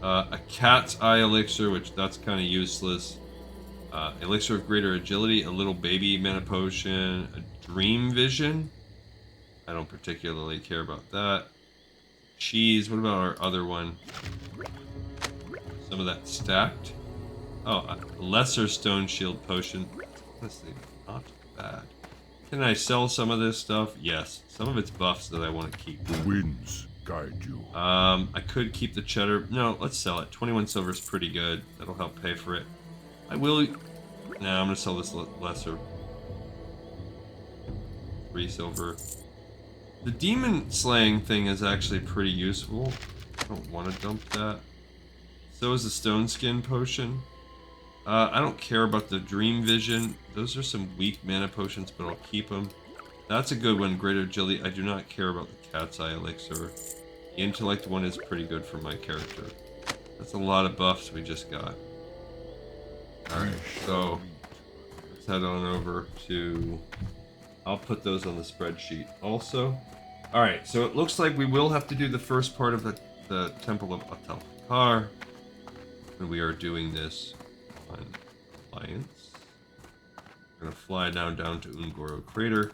A Cat's Eye Elixir, which that's kind of useless. Elixir of Greater Agility, a Little Baby Mana Potion, a Dream Vision. I don't particularly care about that. Cheese, what about our other one? Some of that stacked. Oh, a lesser stone shield potion. Honestly, not bad. Can I sell some of this stuff? Yes. Some of it's buffs that I want to keep. The winds guide you. I could keep the cheddar. No, let's sell it. 21 silver is pretty good. That'll help pay for it. I will... Nah, I'm gonna sell this lesser. 3 silver. The demon slaying thing is actually pretty useful. I don't want to dump that. So is the stone skin potion. I don't care about the dream vision. Those are some weak mana potions, but I'll keep them. That's a good one. Greater agility. I do not care about the cat's eye elixir. The intellect one is pretty good for my character. That's a lot of buffs we just got. Alright, so let's head on over to... I'll put those on the spreadsheet also. Alright, so it looks like we will have to do the first part of the Temple of Atal Hakar. And we are doing this on Alliance. We're going to fly down to Ungoro Crater.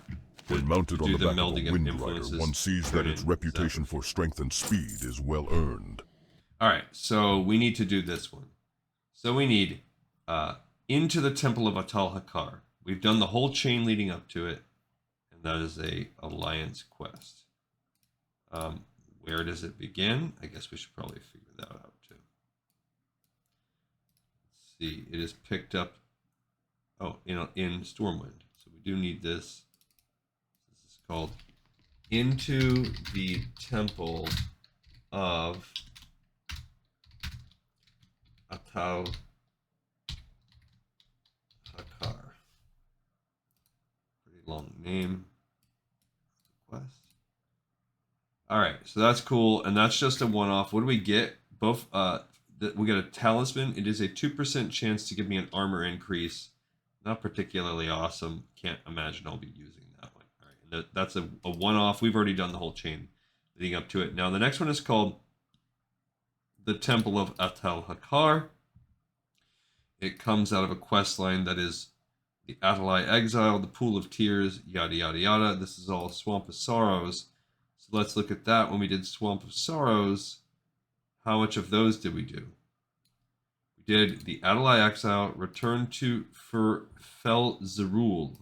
When mounted on do the back of a Melding of wind Influences, rider, one sees that its reputation for strength and speed is well earned. Alright, so we need to do this one. So we need into the Temple of Atal Hakar. We've done the whole chain leading up to it, and that is a Alliance quest. Where does it begin? I guess we should probably figure that out too. Let's see, it is picked up, in Stormwind. So we do need this. This is called Into the Temple of Atal Hakar. Pretty long name. Quest. Alright, so that's cool, and that's just a one-off. What do we get? Both, we get a talisman. It is a 2% chance to give me an armor increase. Not particularly awesome. Can't imagine I'll be using that one. Alright, that's a one-off. We've already done the whole chain leading up to it. Now, the next one is called the Temple of Atal Hakar. It comes out of a quest line that is the Atalai Exile, the Pool of Tears, yada yada yada. This is all Swamp of Sorrows. So let's look at that. When we did Swamp of Sorrows, how much of those did we do? We did the Atalai Exile, Return to Fel Zerul.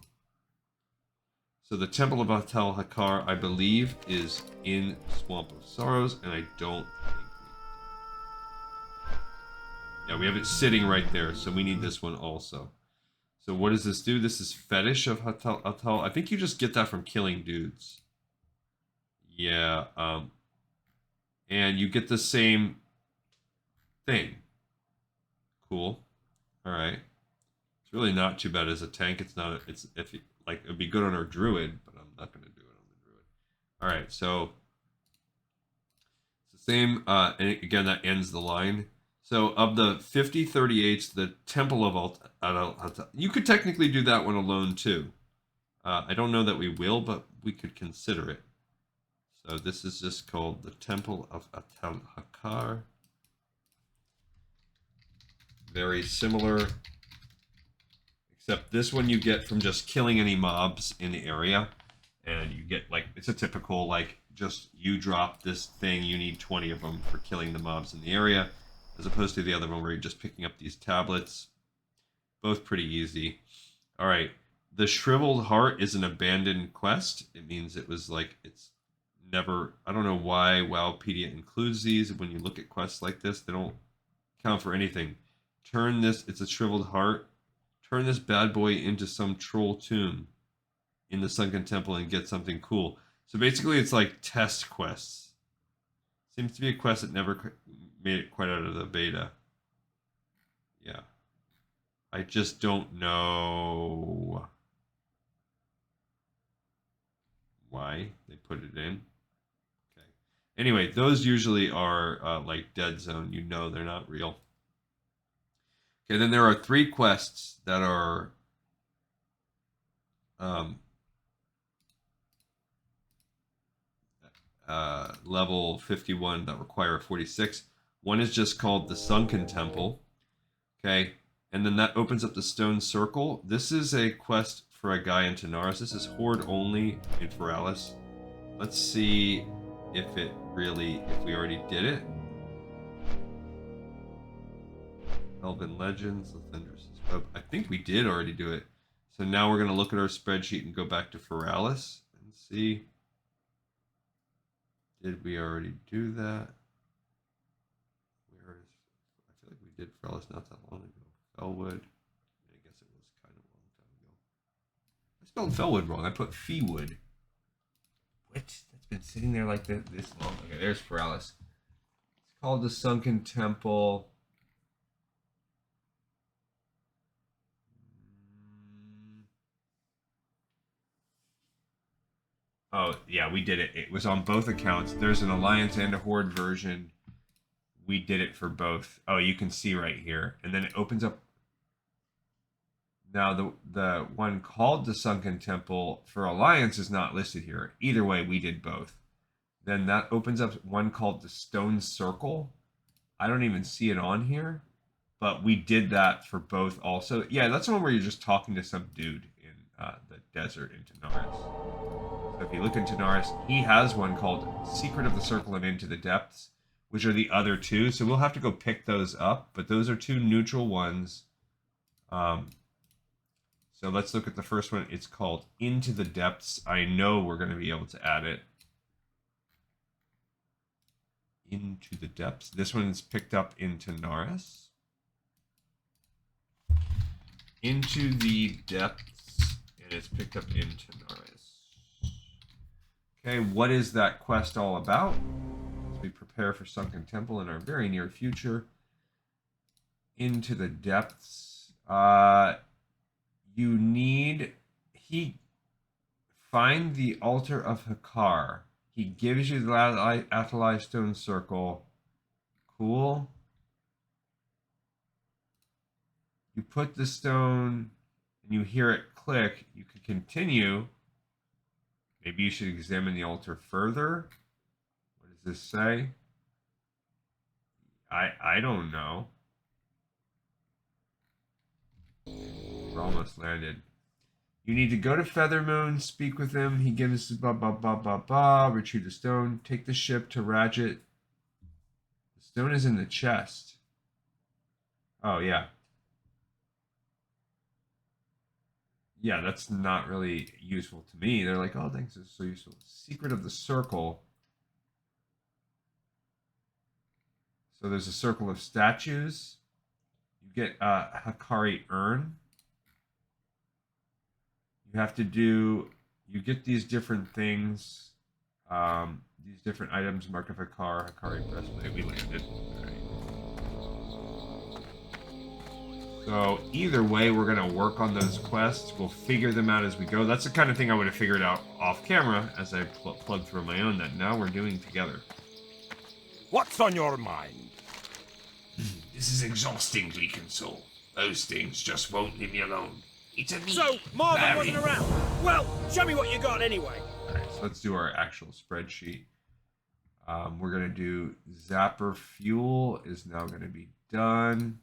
So the Temple of Atal Hakar, I believe, is in Swamp of Sorrows, and I don't think we... Yeah, we have it sitting right there, so we need this one also. So what does this do? This is Fetish of Atal. I think you just get that from killing dudes. Yeah, and you get the same thing. Cool. All right. It's really not too bad as a tank. It's not. It's if you, like it'd be good on our druid, but I'm not going to do it on the druid. All right. So it's the same. And again, that ends the line. So of the 5038s, the Temple of Atal, you could technically do that one alone too. I don't know that we will, but we could consider it. So this is just called the Temple of Atal Hakar. Very similar, except this one you get from just killing any mobs in the area, and you get like it's a typical like just you drop this thing, you need 20 of them for killing the mobs in the area, as opposed to the other one where you're just picking up these tablets. Both pretty easy. All right, the Shriveled Heart is an abandoned quest. It means it was like it's never, I don't know why Wowpedia includes these. When you look at quests like this, they don't count for anything. Turn this, it's a Shriveled Heart. Turn this bad boy into some troll tomb in the Sunken Temple and get something cool. So basically it's like test quests. Seems to be a quest that never made it quite out of the beta. Yeah. I just don't know why they put it in. Anyway, those usually are like Dead Zone. You know they're not real. Okay, then there are 3 quests that are level 51 that require 46. One is just called the Sunken Temple. Okay, and then that opens up the Stone Circle. This is a quest for a guy in Tanaris. This is Horde only in Feralis. Let's see if we already did it. Elven Legends, Lathendris' Web. I think we did already do it. So now we're going to look at our spreadsheet and go back to Feralis and see. Did we already do that? Where is... I feel like we did Feralis not that long ago. Felwood. I guess it was kind of a long time ago. I spelled Felwood wrong. I put Feewood. What? That's been sitting there like this long. Okay, there's Feralis. It's called the Sunken Temple. Oh, yeah, we did it. It was on both accounts. There's an Alliance and a Horde version. We did it for both. Oh, you can see right here. And then it opens up. Now, the one called the Sunken Temple for Alliance is not listed here. Either way, we did both. Then that opens up one called the Stone Circle. I don't even see it on here. But we did that for both also. Yeah, that's the one where you're just talking to some dude in the desert in Tanaris. So if you look into Tanaris, he has one called Secret of the Circle and Into the Depths, which are the other two. So we'll have to go pick those up. But those are two neutral ones. So let's look at the first one. It's called Into the Depths. I know we're going to be able to add it. Into the Depths. This one is picked up in Tanaris. Into the Depths, and it's picked up in Tanaris. Okay, what is that quest all about? As we prepare for Sunken Temple in our very near future. Into the Depths. You need... Find the Altar of Hakar. He gives you the Atali Stone Circle. Cool. You put the stone and you hear it click. You can continue. Maybe you should examine the altar further. What does this say? I don't know. We're almost landed. You need to go to Feathermoon, speak with him. He gives blah blah blah blah blah. Retrieve the stone. Take the ship to Ratchet. The stone is in the chest. Oh yeah. Yeah, that's not really useful to me. They're like, oh, thanks, it's so useful. Secret of the Circle. So there's a circle of statues. You get a Hakari urn. You have to do, you get these different things, these different items marked with Hakari breastplate. We landed. All right. So either way, we're going to work on those quests. We'll figure them out as we go. That's the kind of thing I would have figured out off camera as I plugged through my own that now we're doing together. What's on your mind? This is exhausting, Gleekin Soul. Those things just won't leave me alone. It's a need. So, Marvin Larry. wasn't around. Well, show me what you got anyway. Alright, so let's do our actual spreadsheet. We're going to do Zapper Fuel is now going to be done.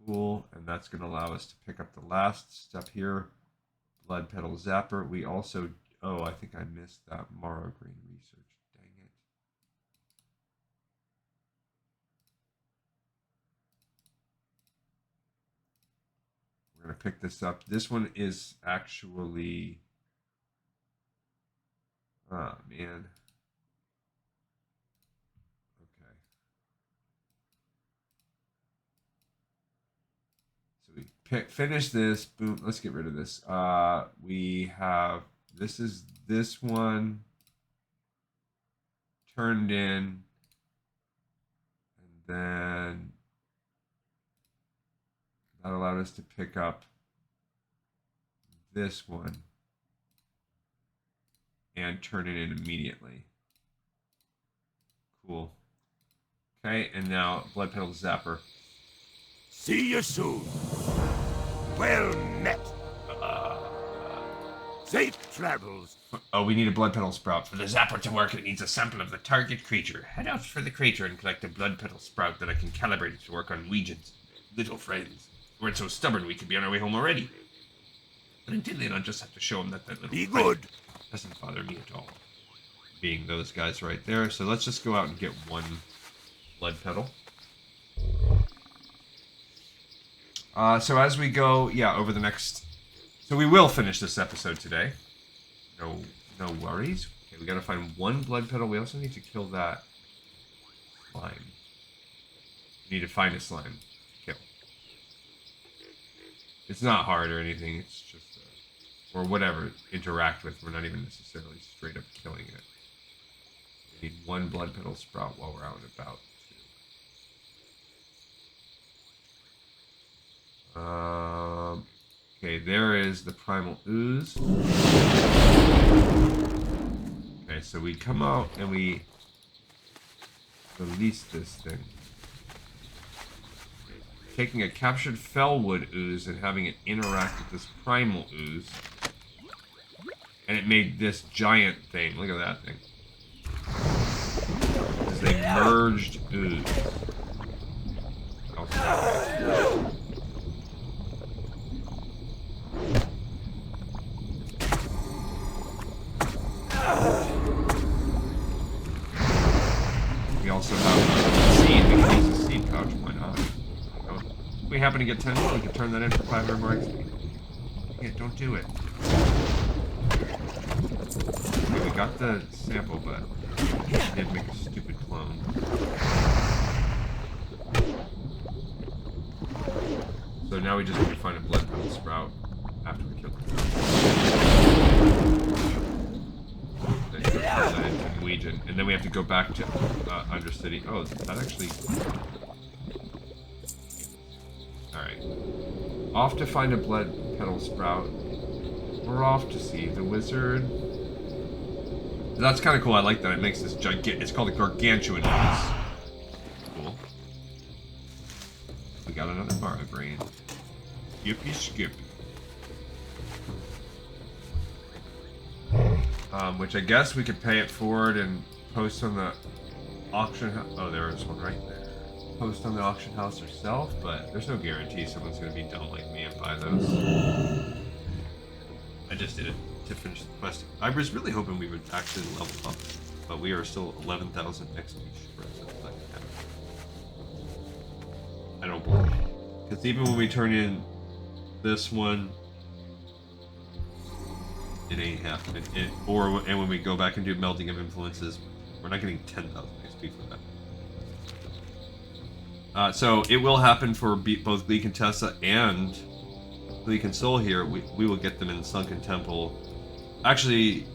Cool, and that's going to allow us to pick up the last step here. Bloodpetal Zapper. We also... Oh, I think I missed that Morrowgrain Research. Dang it. We're going to pick this up. This one is actually... Oh, man. Okay. So we finish this. Boom. Let's get rid of this. We have... This is this one turned in. And then that allowed us to pick up this one and turn it in immediately. Cool. Okay, and now Bloodpetal Zapper. See you soon. Well met. Safe travels. Oh, we need a Bloodpetal Sprout. For the zapper to work, it needs a sample of the target creature. Head out for the creature and collect a Bloodpetal Sprout that I can calibrate it to work on Weegians, little friends. We weren't so stubborn we could be on our way home already. But until then, I'll just have to show him that little Be fight. good. Doesn't bother me at all. Being those guys right there. So let's just go out and get one blood petal. So as we go, yeah, over the next... So we will finish this episode today. No worries. Okay, we gotta find one blood petal. We also need to kill that slime. We need to find a slime to kill. It's not hard or anything. It's just... or whatever, interact with. We're not even necessarily straight up killing it. We need one blood petal sprout while we're out and about. Okay, there is the primal ooze. Okay, so we come out and we release this thing. Taking a captured fellwood ooze and having it interact with this primal ooze. And it made this giant thing. Look at that thing. It's a merged ooze. We also have a seed. We can use a seed pouch. Why not? If we happen to get 10 more, we can turn that in for 500 more XP. Yeah, don't do it. Okay, we got the sample, but we did make a stupid clone. So now we just need to find a blood petal sprout after we kill it. Then turn that into Legion, and then we have to go back to Undercity. Oh, that actually... Alright. Off to find a blood petal sprout. We're off to see the wizard. That's kind of cool. I like that. It makes this gigantic... It's called a gargantuan ooze. Cool. We got another Morrowgrain. Skippy skip. Which I guess we could pay it forward and post on the auction house. Oh, there is one right there. Post on the auction house herself, but there's no guarantee someone's going to be dumb like me and buy those. I just did it to finish the quest. I was really hoping we would actually level up, but we are still 11,000 XP short. So I don't believe it. Because even when we turn in this one, it ain't happening. And when we go back and do Melding of Influences, we're not getting 10,000 XP for that. So it will happen for both Gleek and Tessa and Gleek and Soul here. We will get them in Sunken Temple. Actually,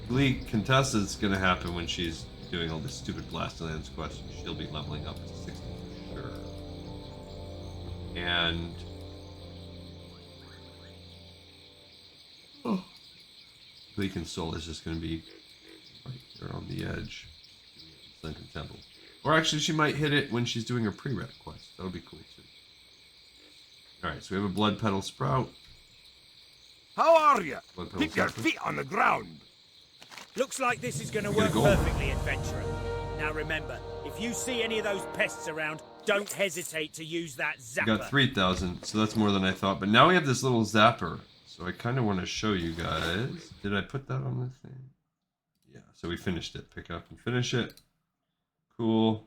Gleek and Tessa's going to happen when she's doing all this stupid Blastlands quest. She'll be leveling up to 60 for sure. And... Gleek and Soul is just going to be right there on the edge. Sunken Temple. Or actually, she might hit it when she's doing her pre-rep quest. That'll be cool, too. Alright, so we have a Blood Petal Sprout. How are you? Blood Petal Keep your Zapper. feet on the ground. Looks like this is going to You're work gonna go. perfectly, adventurer. Now remember, if you see any of those pests around, don't hesitate to use that We zapper. got 3,000, so that's more than I thought. But now we have this little zapper. So I kind of want to show you guys. Did I put that on this thing? Yeah, so we finished it. Pick up and finish it. Cool.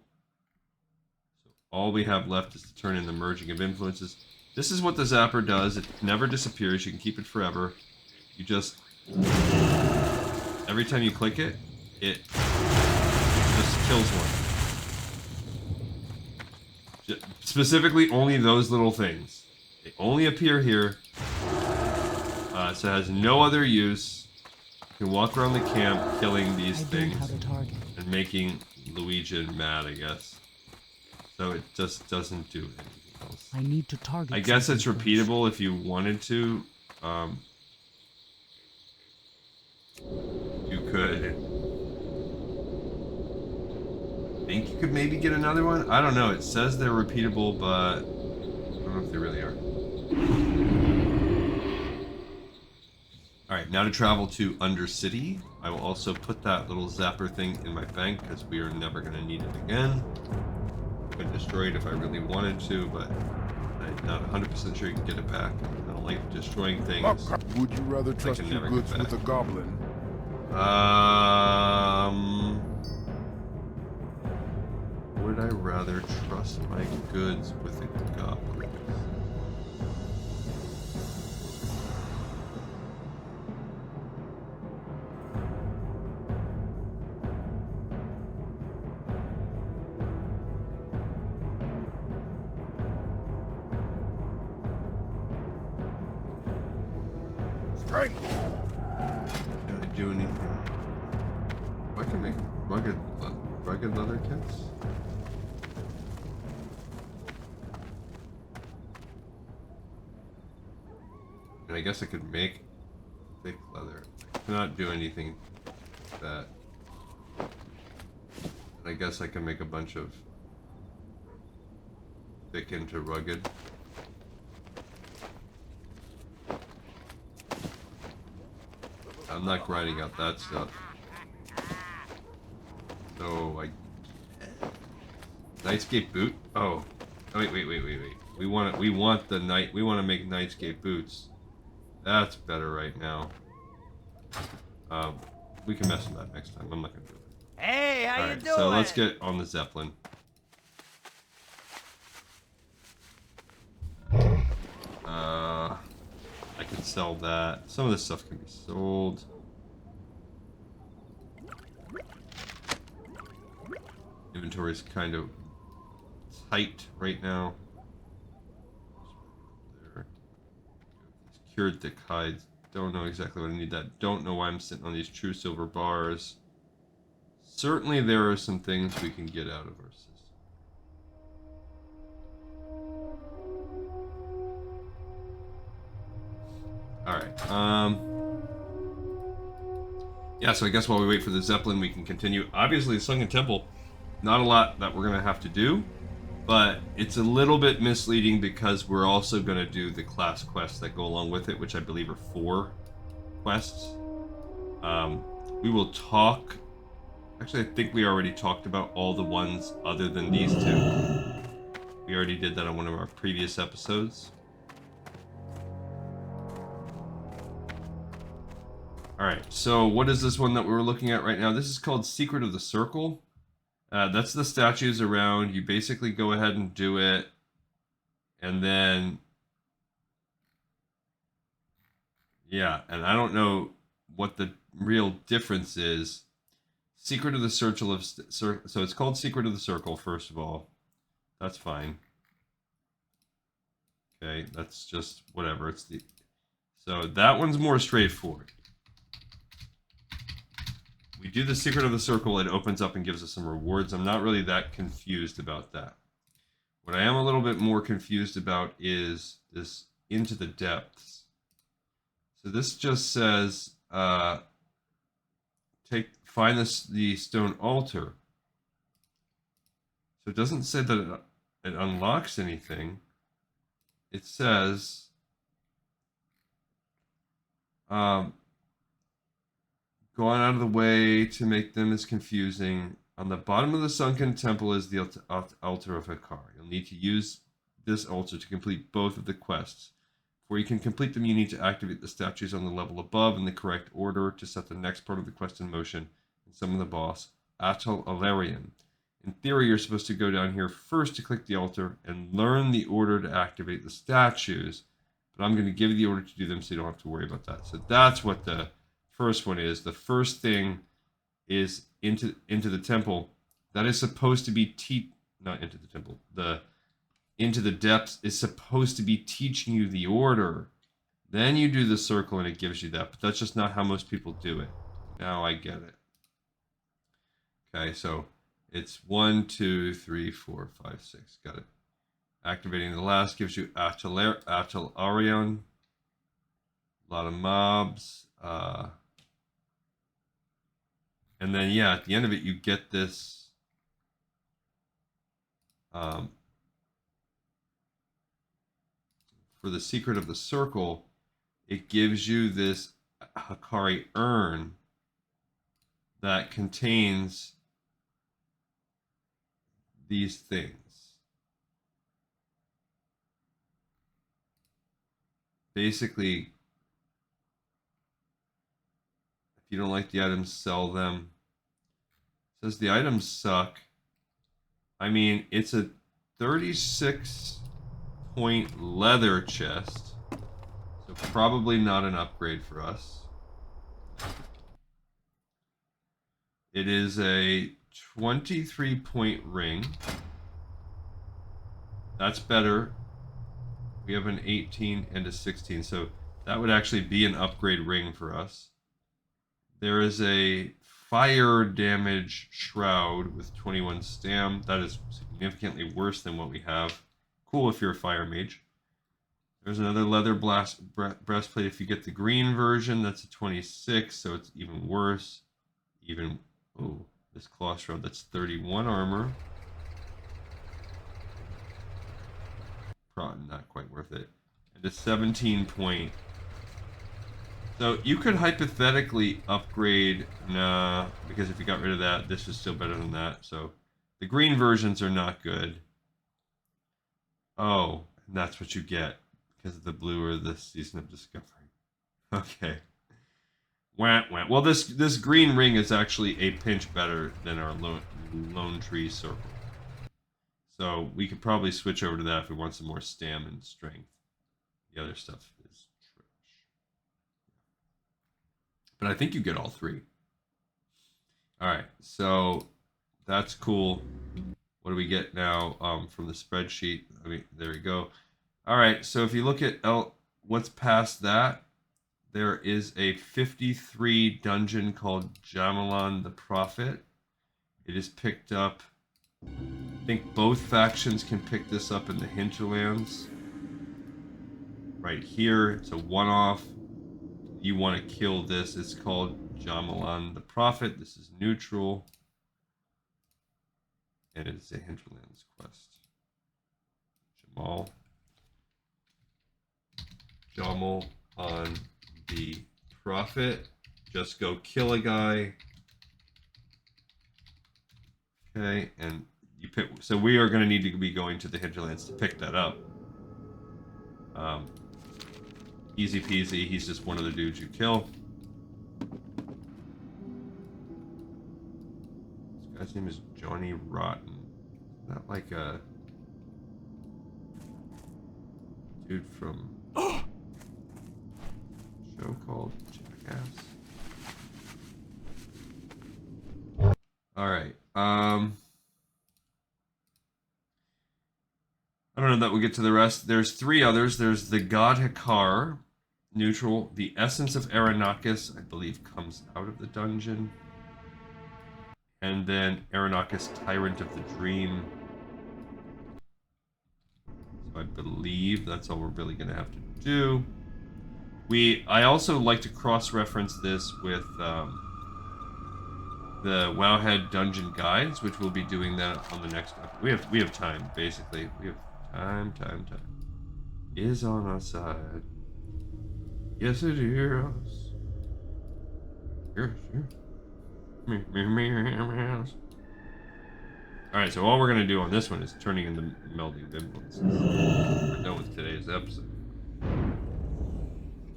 So all we have left is to turn in the Merging of Influences. This is what the zapper does. It never disappears. You can keep it forever. You just... Every time you click it, it just kills one. Specifically, only those little things. They only appear here. So it has no other use. You can walk around the camp killing these things and making Luigi mad, I guess. So it just doesn't do anything else. I need to target. I guess it's something repeatable if you wanted to. You could. I think you could maybe get another one. I don't know. It says they're repeatable, but I don't know if they really are. Alright, now to travel to Undercity. I will also put that little zapper thing in my bank because we are never going to need it again. I could destroy it if I really wanted to, but I'm not 100% sure you can get it back. I don't like destroying things. Would you rather trust can your never get goods with back. a goblin Would I rather trust my goods with a goblin? Strength! Can I do anything? I can make rugged leather kits. And I guess I could make thick leather. I cannot do anything with that. And I guess I can make a bunch of thick into rugged. I'm not grinding out that stuff. So I Nightscape boot? Oh. Wait. We want to make Nightscape boots. That's better right now. We can mess with that next time. I'm not gonna do it. Hey, how you Alright, doing? so let's get on the Zeppelin. I can sell that. Some of this stuff can be sold. Inventory is kind of tight right now. There. Cured thick hides. Don't know exactly what I need that. Don't know why I'm sitting on these true silver bars. Certainly there are some things we can get out of our system. Alright, yeah, so I guess while we wait for the Zeppelin, we can continue. Obviously, the Sunken Temple, not a lot that we're going to have to do, but it's a little bit misleading because we're also going to do the class quests that go along with it, which I believe are 4 quests. We will talk... Actually, I think we already talked about all the ones other than these 2. We already did that on one of our previous episodes. Alright, so what is this one that we're looking at right now? This is called Secret of the Circle. That's the statues around. You basically go ahead and do it. And then... yeah, and I don't know what the real difference is. Secret of the Circle of... so it's called Secret of the Circle, first of all. That's fine. Okay, that's just whatever. It's the... so that one's more straightforward. We do the Secret of the Circle, it opens up and gives us some rewards. I'm not really that confused about that. What I am a little bit more confused about is this Into the Depths. So this just says, find the stone altar. So it doesn't say that it unlocks anything. It says, going out of the way to make them as confusing. On the bottom of the sunken temple is the altar of Hakar. You'll need to use this altar to complete both of the quests. Before you can complete them, you need to activate the statues on the level above in the correct order to set the next part of the quest in motion and summon the boss, Atal Alarian. In theory, you're supposed to go down here first to click the altar and learn the order to activate the statues, but I'm going to give you the order to do them so you don't have to worry about that. So that's what the first one is. The first thing is into the temple. That is supposed to be not into the temple. The Into the Depths is supposed to be teaching you the order. Then you do the circle and it gives you that, but that's just not how most people do it. Now I get it. Okay, so it's 1, 2, 3, 4, 5, 6. Got it. Activating the last gives you Atal Arion. A lot of mobs. And then, yeah, at the end of it, you get this... for the Secret of the Circle, it gives you this Hakari urn that contains these things. Basically, If you don't like the items, sell them. It says the items suck. I mean, it's a 36-point leather chest. So probably not an upgrade for us. It is a 23-point ring. That's better. We have an 18 and a 16, so that would actually be an upgrade ring for us. There is a fire damage shroud with 21 stam. That is significantly worse than what we have. Cool if you're a fire mage. There's another leather breastplate if you get the green version. That's a 26, so it's even worse. Oh, this claw shroud, that's 31 armor. Probably not quite worth it. And a 17-point. So you could hypothetically upgrade, nah, because if you got rid of that, this is still better than that. So the green versions are not good. Oh, and that's what you get because of the blue or the Season of Discovery. Okay. Wah, wah. Well, this green ring is actually a pinch better than our lone tree circle. So we could probably switch over to that if we want some more stam and strength. The other stuff is trash. But I think you get all three. Alright, so that's cool. What do we get now from the spreadsheet? I mean, there we go. Alright, so if you look at what's past that, there is a 53 dungeon called Jamalon the Prophet. It is picked up. I think both factions can pick this up in the hinterlands. Right here, it's a one-off. You want to kill this. It's called Jamalon the Prophet. This is neutral. And it is a hinterlands quest. Jamal on the Prophet. Just go kill a guy. Okay, and you pick. So we are going to need to be going to the hinterlands to pick that up. Easy peasy. He's just one of the dudes you kill. This guy's name is Johnny Rotten. Is that like a dude from a show called Jackass? All right. I don't know that we'll get to the rest. There's three others. There's the God Hekar, neutral. The Essence of Aranakis, I believe, comes out of the dungeon. And then Aranakis, Tyrant of the Dream. So I believe that's all we're really going to have to do. I also like to cross-reference this with the Wowhead Dungeon Guides, which we'll be doing that on the next episode. We have time, basically. We have time is on our side. Yes, it is. Yes. Alright, so all we're going to do on this one is turning into Melding of Influences. We're done with today's episode.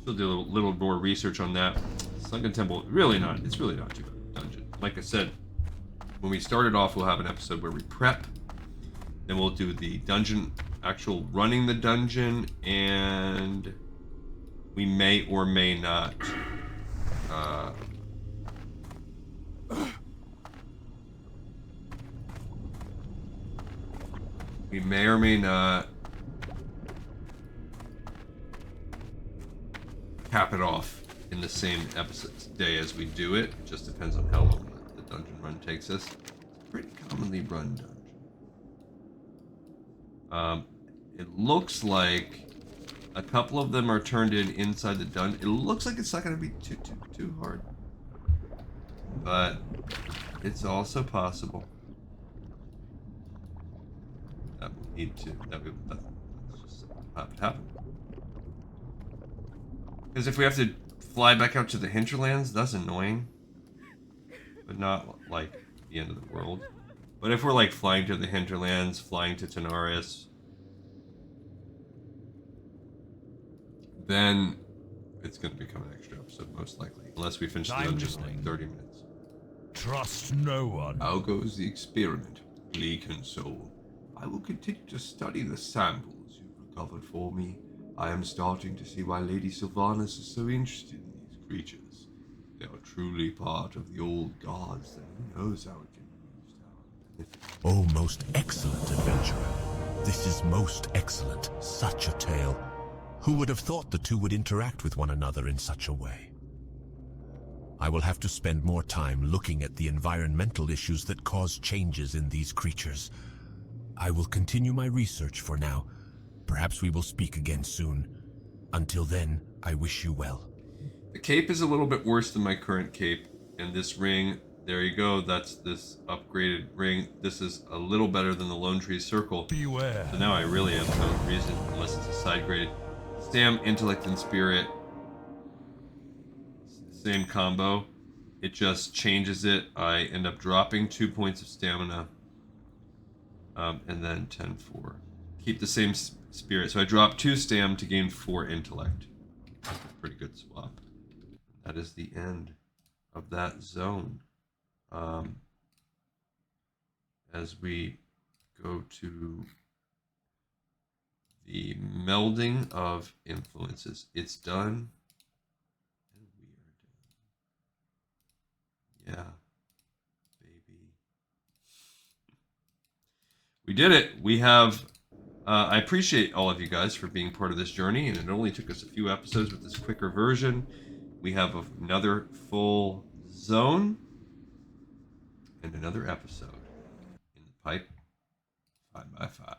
Still do a little more research on that. Sunken Temple, it's really not too bad a dungeon. Like I said, when we started off, we'll have an episode where we prep. Then we'll do the dungeon, actual running the dungeon, and we may or may not cap it off in the same episode day as we do it. It just depends on how long the dungeon run takes us. It's a pretty commonly run dungeon. It looks like a couple of them are turned inside the dungeon. It looks like it's not going to be too hard, but it's also possible that we need to that's just happen. Because if we have to fly back out to the hinterlands, that's annoying, but not like the end of the world. But if we're like flying to the hinterlands, flying to Tanaris, then It's going to become an extra episode, most likely. Unless we finish the I'm dungeon in like listening. 30 minutes. Trust no one. How goes the experiment, Gleekan Soul? I will continue to study the samples you've recovered for me. I am starting to see why Lady Sylvanas is so interested in these creatures. They are truly part of the old gods, and who knows how it can be used out. Oh, most excellent adventurer. This is most excellent. Such a tale. Who would have thought the two would interact with one another in such a way? I will have to spend more time looking at the environmental issues that cause changes in these creatures. I will continue my research for now. Perhaps we will speak again soon. Until then, I wish you well. The cape is a little bit worse than my current cape, and this ring, there you go, that's this upgraded ring. This is a little better than the Lone Tree Circle. Beware. So now I really have no reason, unless it's a side grade. Stam, Intellect, and Spirit. Same combo. It just changes it. I end up dropping 2 points of stamina. And then 10 for. Keep the same spirit. So I drop 2 stam to gain 4 intellect. That's a pretty good swap. That is the end of that zone. As we go to the Melding of Influences. It's done. And we are done. Yeah. Baby. We did it. We have... I appreciate all of you guys for being part of this journey, and it only took us a few episodes with this quicker version. We have another full zone and another episode in the pipe 5x5.